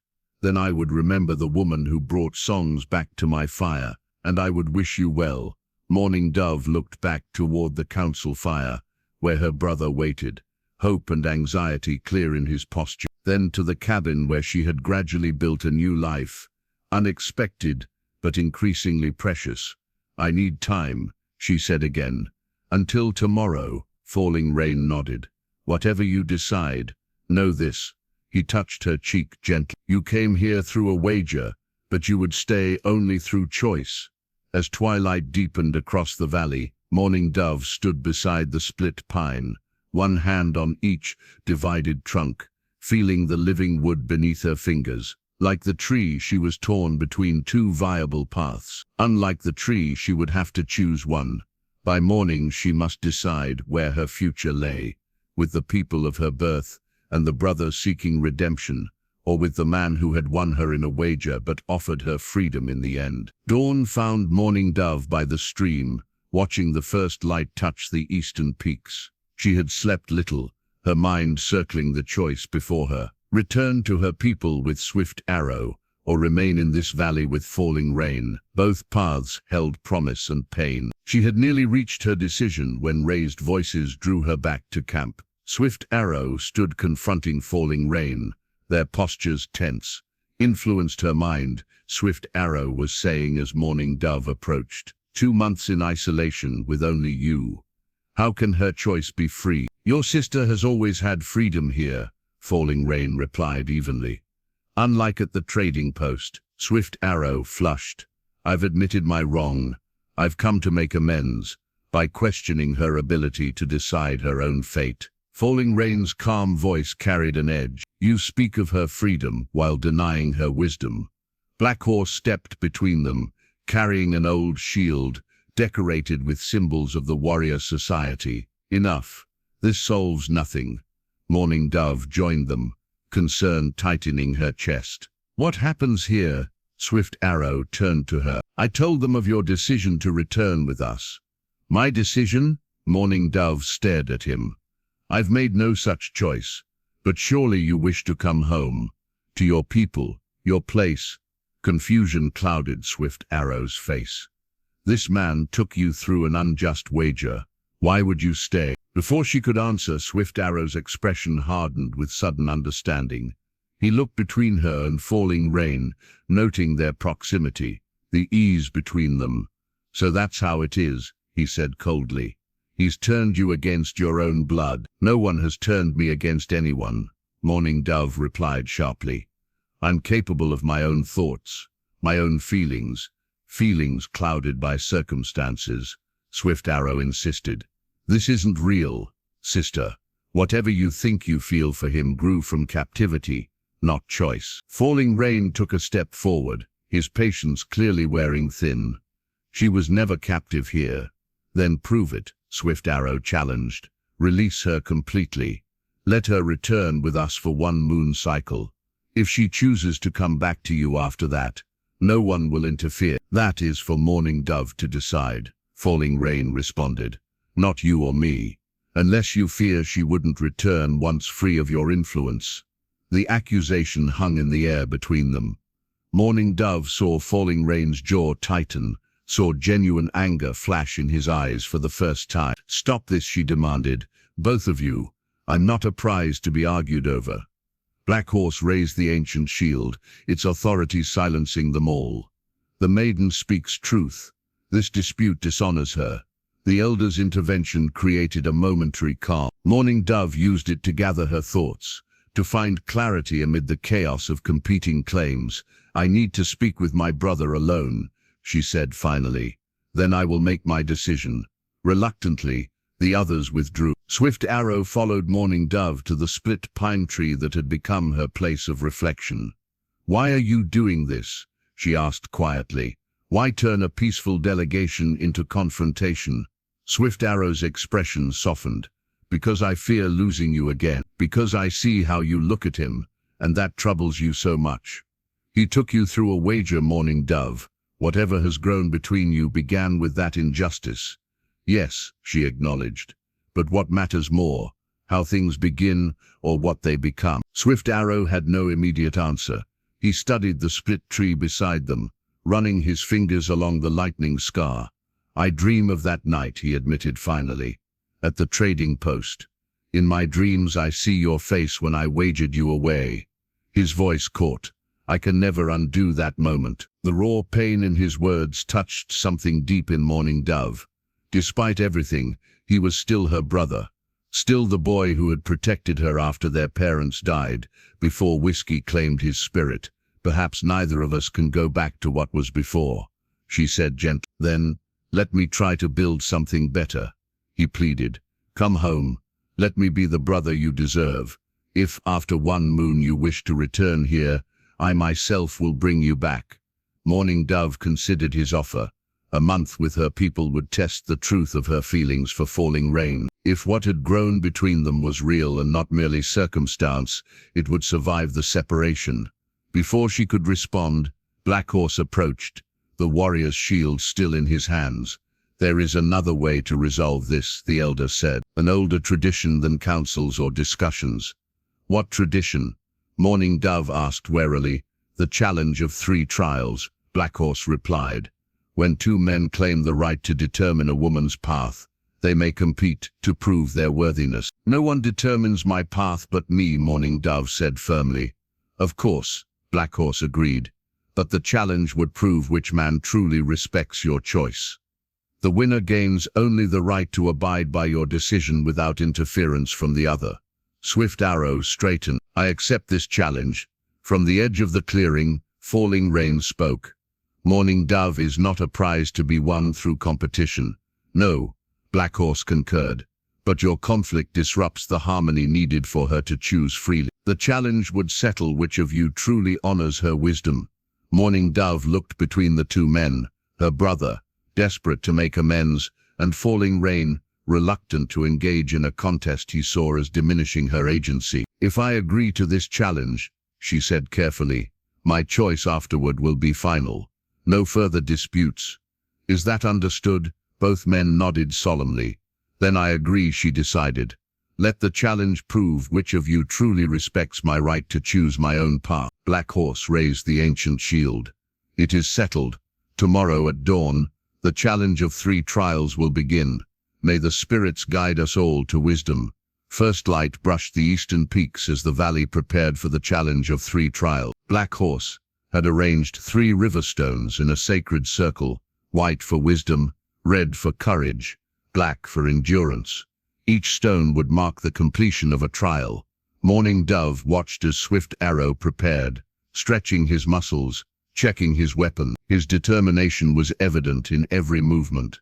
Speaker 1: Then I would remember the woman who brought songs back to my fire, and I would wish you well." Morning Dove looked back toward the council fire, where her brother waited, hope and anxiety clear in his posture. Then to the cabin where she had gradually built a new life, unexpected but increasingly precious. "I need time," she said again. "Until tomorrow." Falling Rain nodded. "Whatever you decide, know this." He touched her cheek gently. "You came here through a wager, but you would stay only through choice." As twilight deepened across the valley, Morning Dove stood beside the split pine, one hand on each divided trunk, feeling the living wood beneath her fingers. Like the tree, she was torn between two viable paths. Unlike the tree, she would have to choose one. By morning, she must decide where her future lay, with the people of her birth and the brother seeking redemption, or with the man who had won her in a wager but offered her freedom in the end. Dawn found Morning Dove by the stream, watching the first light touch the eastern peaks. She had slept little, her mind circling the choice before her. Return to her people with Swift Arrow, or remain in this valley with Falling Rain. Both paths held promise and pain. She had nearly reached her decision when raised voices drew her back to camp. Swift Arrow stood confronting Falling Rain, their postures tense. Influenced her mind, Swift Arrow was saying as Morning Dove approached. 2 months in isolation with only you. How can her choice be free? Your sister has always had freedom here, Falling Rain replied evenly. Unlike at the trading post, Swift Arrow flushed. I've admitted my wrong. I've come to make amends by questioning her ability to decide her own fate. Falling Rain's calm voice carried an edge. You speak of her freedom while denying her wisdom. Black Horse stepped between them, carrying an old shield decorated with symbols of the warrior society. Enough. This solves nothing. Morning Dove joined them, concern tightening her chest. What happens here? Swift Arrow turned to her. I told them of your decision to return with us. My decision? Morning Dove stared at him. I've made no such choice, but surely you wish to come home, to your people, your place. Confusion clouded Swift Arrow's face. This man took you through an unjust wager. Why would you stay? Before she could answer, Swift Arrow's expression hardened with sudden understanding. He looked between her and Falling Rain, noting their proximity, the ease between them. So that's how it is, he said coldly. He's turned you against your own blood. No one has turned me against anyone, Morning Dove replied sharply. I'm capable of my own thoughts, my own feelings clouded by circumstances, Swift Arrow insisted. This isn't real, sister. Whatever you think you feel for him grew from captivity, not choice. Falling Rain took a step forward, his patience clearly wearing thin. She was never captive here. Then prove it, Swift Arrow challenged. Release her completely. Let her return with us for 1 moon cycle. If she chooses to come back to you after that, no one will interfere. That is for Morning Dove to decide, Falling Rain responded. Not you or me, unless you fear she wouldn't return once free of your influence. The accusation hung in the air between them. Morning Dove saw Falling Rain's jaw tighten, saw genuine anger flash in his eyes for the first time. Stop this, she demanded. Both of you. I'm not a prize to be argued over. Black Horse raised the ancient shield, its authority silencing them all. The maiden speaks truth. This dispute dishonors her. The elder's intervention created a momentary calm. Morning Dove used it to gather her thoughts, to find clarity amid the chaos of competing claims. I need to speak with my brother alone, she said finally. Then I will make my decision. Reluctantly, the others withdrew. Swift Arrow followed Morning Dove to the split pine tree that had become her place of reflection. Why are you doing this? She asked quietly. Why turn a peaceful delegation into confrontation? Swift Arrow's expression softened. Because I fear losing you again. Because I see how you look at him, and that troubles you so much. He took you through a wager, Morning Dove. Whatever has grown between you began with that injustice. Yes, she acknowledged. But what matters more? How things begin or what they become? Swift Arrow had no immediate answer. He studied the split tree beside them, running his fingers along the lightning scar. "I dream of that night," he admitted finally, "at the trading post. In my dreams I see your face when I wagered you away." His voice caught. "I can never undo that moment." The raw pain in his words touched something deep in Morning Dove. Despite everything, he was still her brother. Still the boy who had protected her after their parents died, before whiskey claimed his spirit. "Perhaps neither of us can go back to what was before," she said gently. "Then, let me try to build something better," he pleaded. "Come home. Let me be the brother you deserve. If, after one moon, you wish to return here, I myself will bring you back." Morning Dove considered his offer. A month with her people would test the truth of her feelings for Falling Rain. If what had grown between them was real and not merely circumstance, it would survive the separation. Before she could respond, Black Horse approached, the warrior's shield still in his hands. "There is another way to resolve this," the elder said. "An older tradition than councils or discussions." "What tradition?" Morning Dove asked warily. "The challenge of 3 trials," Black Horse replied. "When 2 men claim the right to determine a woman's path, they may compete to prove their worthiness." "No one determines my path but me," Morning Dove said firmly. "Of course," Black Horse agreed, "but the challenge would prove which man truly respects your choice. The winner gains only the right to abide by your decision without interference from the other." Swift Arrow straightened. "I accept this challenge." From the edge of the clearing, Falling Rain spoke. "Morning Dove is not a prize to be won through competition." "No," Black Horse concurred, "but your conflict disrupts the harmony needed for her to choose freely. The challenge would settle which of you truly honors her wisdom." Morning Dove looked between the 2 men, her brother, desperate to make amends, and Falling Rain, reluctant to engage in a contest he saw as diminishing her agency. "If I agree to this challenge," she said carefully, "my choice afterward will be final. No further disputes. Is that understood?" Both men nodded solemnly. "Then I agree," she decided. "Let the challenge prove which of you truly respects my right to choose my own path." Black Horse raised the ancient shield. "It is settled. Tomorrow at dawn, the challenge of 3 trials will begin. May the spirits guide us all to wisdom." First light brushed the eastern peaks as the valley prepared for the challenge of 3 trials. Black Horse had arranged 3 river stones in a sacred circle, white for wisdom, red for courage, black for endurance. Each stone would mark the completion of a trial. Morning Dove watched as Swift Arrow prepared, stretching his muscles, checking his weapon. His determination was evident in every movement.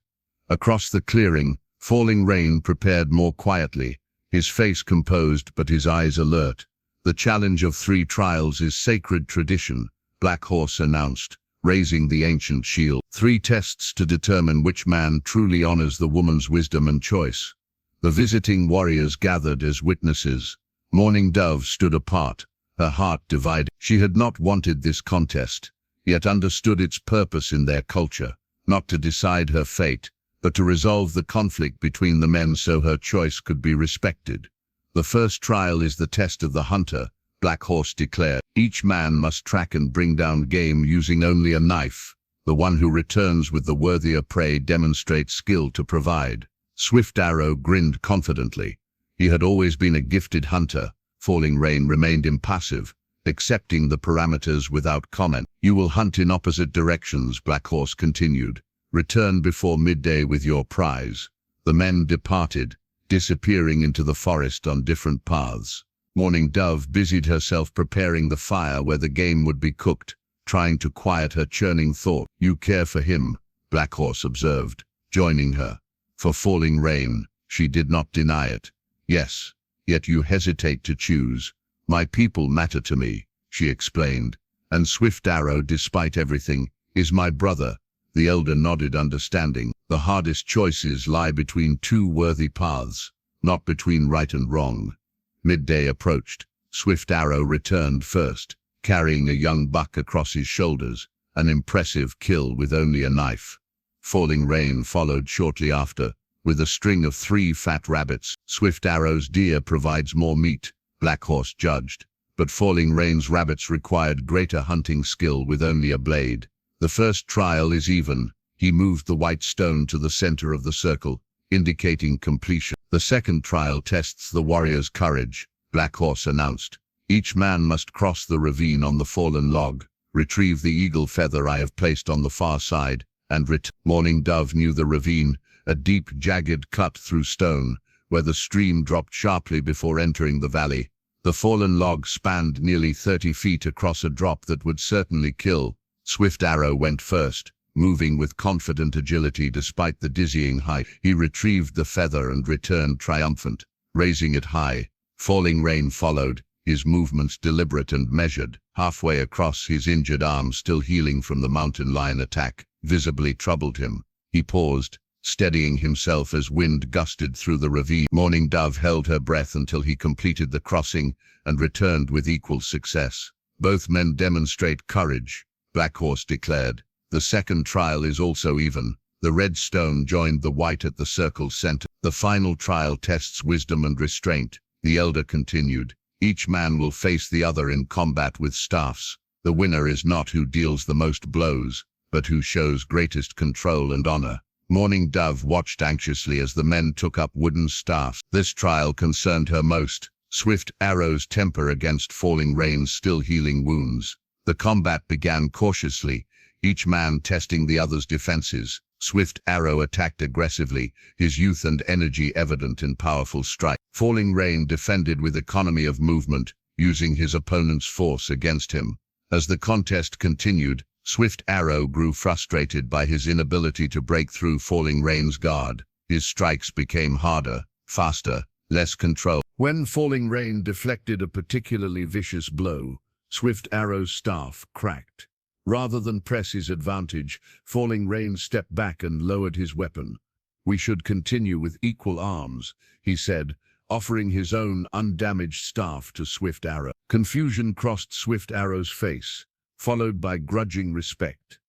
Speaker 1: Across the clearing, Falling Rain prepared more quietly, his face composed but his eyes alert. "The challenge of 3 trials is sacred tradition," Black Horse announced, raising the ancient shield. 3 tests to determine which man truly honors the woman's wisdom and choice. The visiting warriors gathered as witnesses. Morning Dove stood apart, her heart divided. She had not wanted this contest, yet understood its purpose in their culture, not to decide her fate, but to resolve the conflict between the men so her choice could be respected. "The first trial is the test of the hunter," Black Horse declared. "Each man must track and bring down game using only a knife. The one who returns with the worthier prey demonstrates skill to provide." Swift Arrow grinned confidently. He had always been a gifted hunter. Falling Rain remained impassive, accepting the parameters without comment. "You will hunt in opposite directions," Black Horse continued. "Return before midday with your prize." The men departed, disappearing into the forest on different paths. Morning Dove busied herself preparing the fire where the game would be cooked, trying to quiet her churning thought. "You care for him," Black Horse observed, joining her. For Falling Rain, she did not deny it. "Yes, yet you hesitate to choose." "My people matter to me," she explained. "And Swift Arrow, despite everything, is my brother." The elder nodded understanding. "The hardest choices lie between 2 worthy paths, not between right and wrong." Midday approached. Swift Arrow returned first, carrying a young buck across his shoulders, an impressive kill with only a knife. Falling Rain followed shortly after, with a string of 3 fat rabbits. "Swift Arrow's deer provides more meat," Black Horse judged, but Falling Rain's rabbits required greater hunting skill with only a blade. The first trial is even. He moved the white stone to the center of the circle, indicating completion. The second trial tests the warrior's courage, Black Horse announced. Each man must cross the ravine on the fallen log, retrieve the eagle feather I have placed on the far side, and Morning Dove knew the ravine, a deep, jagged cut through stone, where the stream dropped sharply before entering the valley. The fallen log spanned nearly 30 feet across a drop that would certainly kill. Swift Arrow went first, moving with confident agility despite the dizzying height. He retrieved the feather and returned triumphant, raising it high. Falling Rain followed, his movements deliberate and measured. Halfway across, his injured arm, still healing from the mountain lion attack, visibly troubled him. He paused, steadying himself as wind gusted through the ravine. Morning Dove held her breath until he completed the crossing and returned with equal success. Both men demonstrate courage, Black Horse declared. The second trial is also even. The red stone joined the white at the circle's center. The final trial tests wisdom and restraint, the elder continued. Each man will face the other in combat with staffs. The winner is not who deals the most blows, but who shows greatest control and honor. Morning Dove watched anxiously as the men took up wooden staffs. This trial concerned her most. Swift Arrow's temper against Falling Rain's still healing wounds. The combat began cautiously, each man testing the other's defenses. Swift Arrow attacked aggressively, his youth and energy evident in powerful strike. Falling Rain defended with economy of movement, using his opponent's force against him. As the contest continued, Swift Arrow grew frustrated by his inability to break through Falling Rain's guard. His strikes became harder, faster, less controlled. When Falling Rain deflected a particularly vicious blow, Swift Arrow's staff cracked. Rather than press his advantage, Falling Rain stepped back and lowered his weapon. "We should continue with equal arms," he said, offering his own undamaged staff to Swift Arrow. Confusion crossed Swift Arrow's face, followed by grudging respect.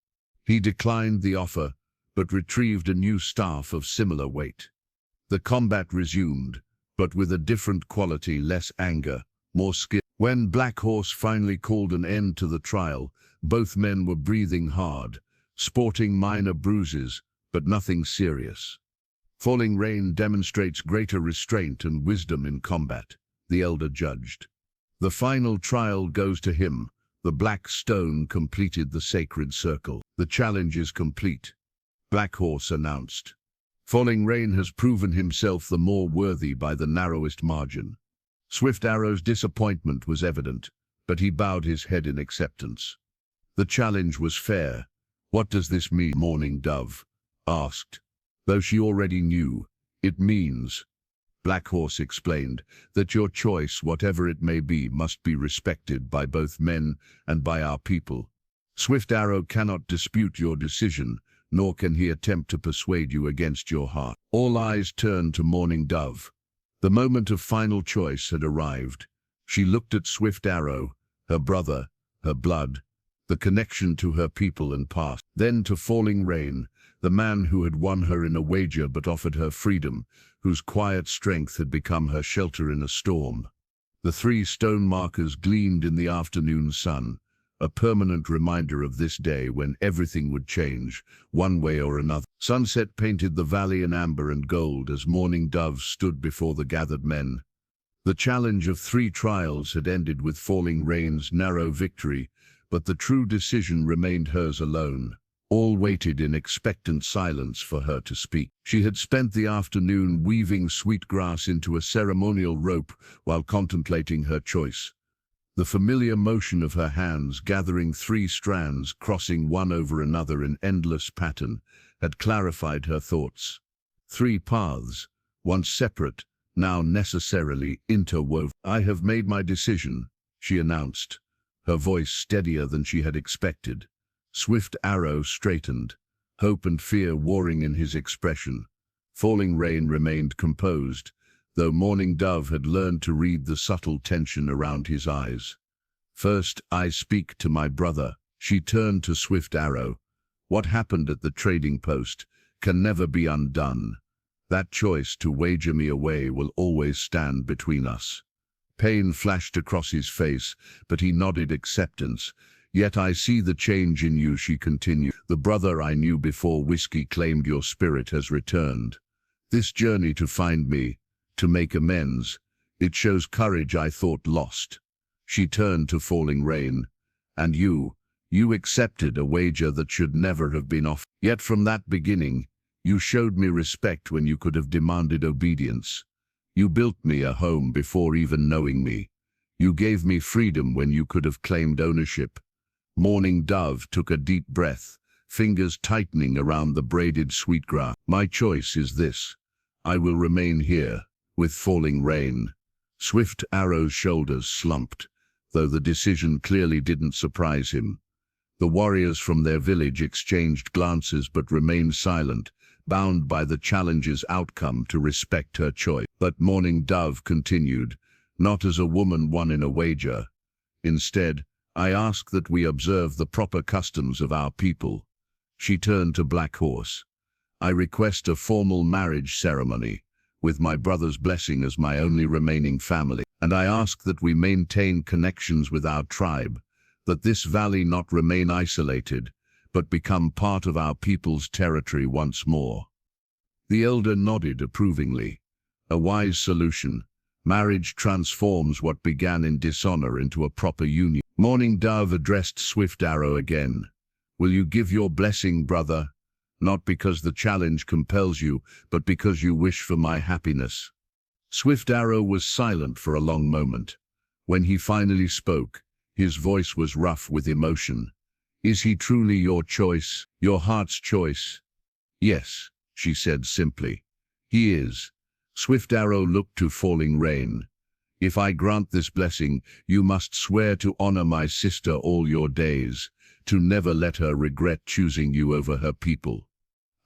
Speaker 1: He declined the offer, but retrieved a new staff of similar weight. The combat resumed, but with a different quality, less anger, more skill. When Black Horse finally called an end to the trial, both men were breathing hard, sporting minor bruises, but nothing serious. Falling Rain demonstrates greater restraint and wisdom in combat, the elder judged. The final trial goes to him. The black stone completed the sacred circle. The challenge is complete, Black Horse announced. Falling Rain has proven himself the more worthy by the narrowest margin. Swift Arrow's disappointment was evident, but he bowed his head in acceptance. The challenge was fair. "What does this mean?" Morning Dove asked. Though she already knew, "It means," Black Horse explained, "that your choice, whatever it may be, must be respected by both men and by our people. Swift Arrow cannot dispute your decision, nor can he attempt to persuade you against your heart." All eyes turned to Morning Dove. The moment of final choice had arrived. She looked at Swift Arrow, her brother, her blood, the connection to her people and past. Then to Falling Rain, the man who had won her in a wager but offered her freedom, whose quiet strength had become her shelter in a storm. The 3 stone markers gleamed in the afternoon sun, a permanent reminder of this day when everything would change, one way or another. Sunset painted the valley in amber and gold as Morning Dove stood before the gathered men. The challenge of 3 trials had ended with Falling Rain's narrow victory, but the true decision remained hers alone. All waited in expectant silence for her to speak. She had spent the afternoon weaving sweetgrass into a ceremonial rope while contemplating her choice. The familiar motion of her hands gathering 3 strands, crossing one over another in endless pattern, had clarified her thoughts. 3 paths, once separate, now necessarily interwoven. "I have made my decision," she announced, her voice steadier than she had expected. Swift Arrow straightened, hope and fear warring in his expression. Falling Rain remained composed, though Morning Dove had learned to read the subtle tension around his eyes. "First, I speak to my brother." She turned to Swift Arrow. "What happened at the trading post can never be undone. That choice to wager me away will always stand between us. Pain flashed across his face, but he nodded acceptance. Yet I see the change in you, she continued. The brother I knew before whiskey claimed your spirit has returned. This journey to find me, to make amends, it shows courage I thought lost. She turned to Falling Rain. And you accepted a wager that should never have been offered. Yet from that beginning, you showed me respect when you could have demanded obedience. You built me a home before even knowing me. You gave me freedom when you could have claimed ownership. Mourning Dove took a deep breath, fingers tightening around the braided sweetgrass. My choice is this. I will remain here, with Falling Rain. Swift Arrow's shoulders slumped, though the decision clearly didn't surprise him. The warriors from their village exchanged glances but remained silent, bound by the challenge's outcome to respect her choice. But Mourning Dove continued, not as a woman won in a wager. Instead, I ask that we observe the proper customs of our people. She turned to Black Horse. I request a formal marriage ceremony, with my brother's blessing as my only remaining family. And I ask that we maintain connections with our tribe, that this valley not remain isolated, but become part of our people's territory once more. The elder nodded approvingly. A wise solution. Marriage transforms what began in dishonor into a proper union. Mourning Dove addressed Swift Arrow again. Will you give your blessing, brother? Not because the challenge compels you, but because you wish for my happiness. Swift Arrow was silent for a long moment. When he finally spoke, his voice was rough with emotion. Is he truly your choice, your heart's choice? Yes, she said simply. He is. Swift Arrow looked to Falling Rain. If I grant this blessing, you must swear to honor my sister all your days, to never let her regret choosing you over her people.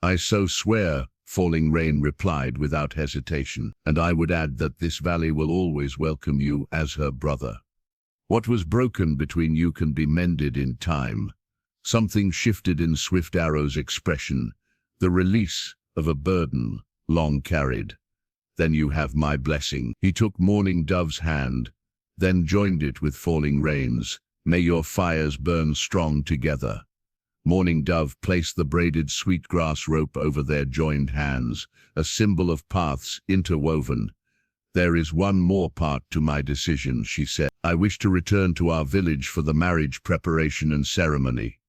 Speaker 1: I so swear, Falling Rain replied without hesitation, and I would add that this valley will always welcome you as her brother. What was broken between you can be mended in time. Something shifted in Swift Arrow's expression, the release of a burden long carried. Then you have my blessing. He took Mourning Dove's hand, then joined it with Falling Rain's. May your fires burn strong together. Mourning Dove placed the braided sweetgrass rope over their joined hands, a symbol of paths interwoven. There is one more part to my decision, she said. I wish to return to our village for the marriage preparation and ceremony.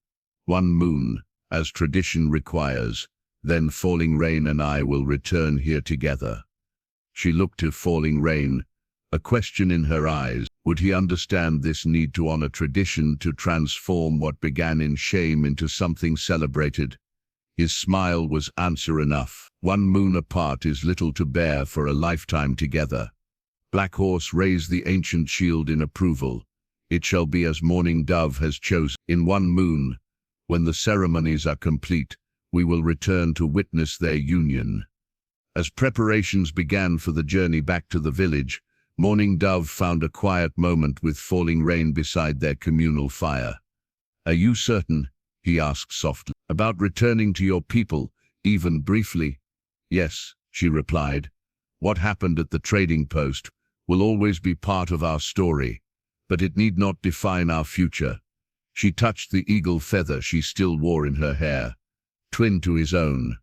Speaker 1: 1 moon, as tradition requires, then Falling Rain and I will return here together. She looked to Falling Rain, a question in her eyes. Would he understand this need to honor tradition, to transform what began in shame into something celebrated? His smile was answer enough. 1 moon apart is little to bear for a lifetime together. Black Horse raised the ancient shield in approval. It shall be as Mourning Dove has chosen. In 1 moon, when the ceremonies are complete, we will return to witness their union. As preparations began for the journey back to the village, Mourning Dove found a quiet moment with Falling Rain beside their communal fire. Are you certain, he asked softly, about returning to your people, even briefly? Yes, she replied. What happened at the trading post will always be part of our story, but it need not define our future. She touched the eagle feather she still wore in her hair, twin to his own.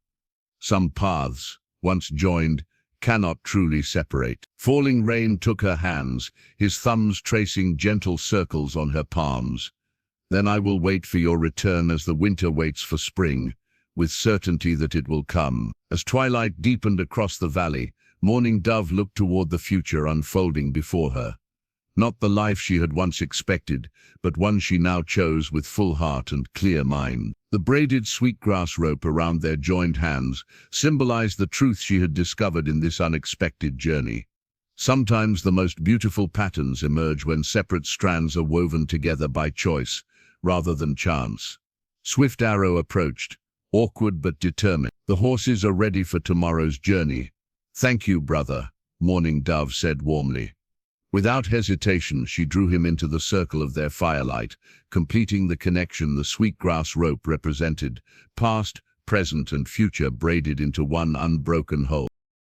Speaker 1: Some paths, once joined, cannot truly separate. Falling Rain took her hands, his thumbs tracing gentle circles on her palms. Then I will wait for your return as the winter waits for spring, with certainty that it will come. As twilight deepened across the valley, Mourning Dove looked toward the future unfolding before her. Not the life she had once expected, but one she now chose with full heart and clear mind. The braided sweetgrass rope around their joined hands symbolized the truth she had discovered in this unexpected journey. Sometimes the most beautiful patterns emerge when separate strands are woven together by choice, rather than chance. Swift Arrow approached, awkward but determined. The horses are ready for tomorrow's journey. Thank you, brother, Mourning Dove said warmly. Without hesitation, she drew him into the circle of their firelight, completing the connection the sweetgrass rope represented, past, present, and future braided into one unbroken whole.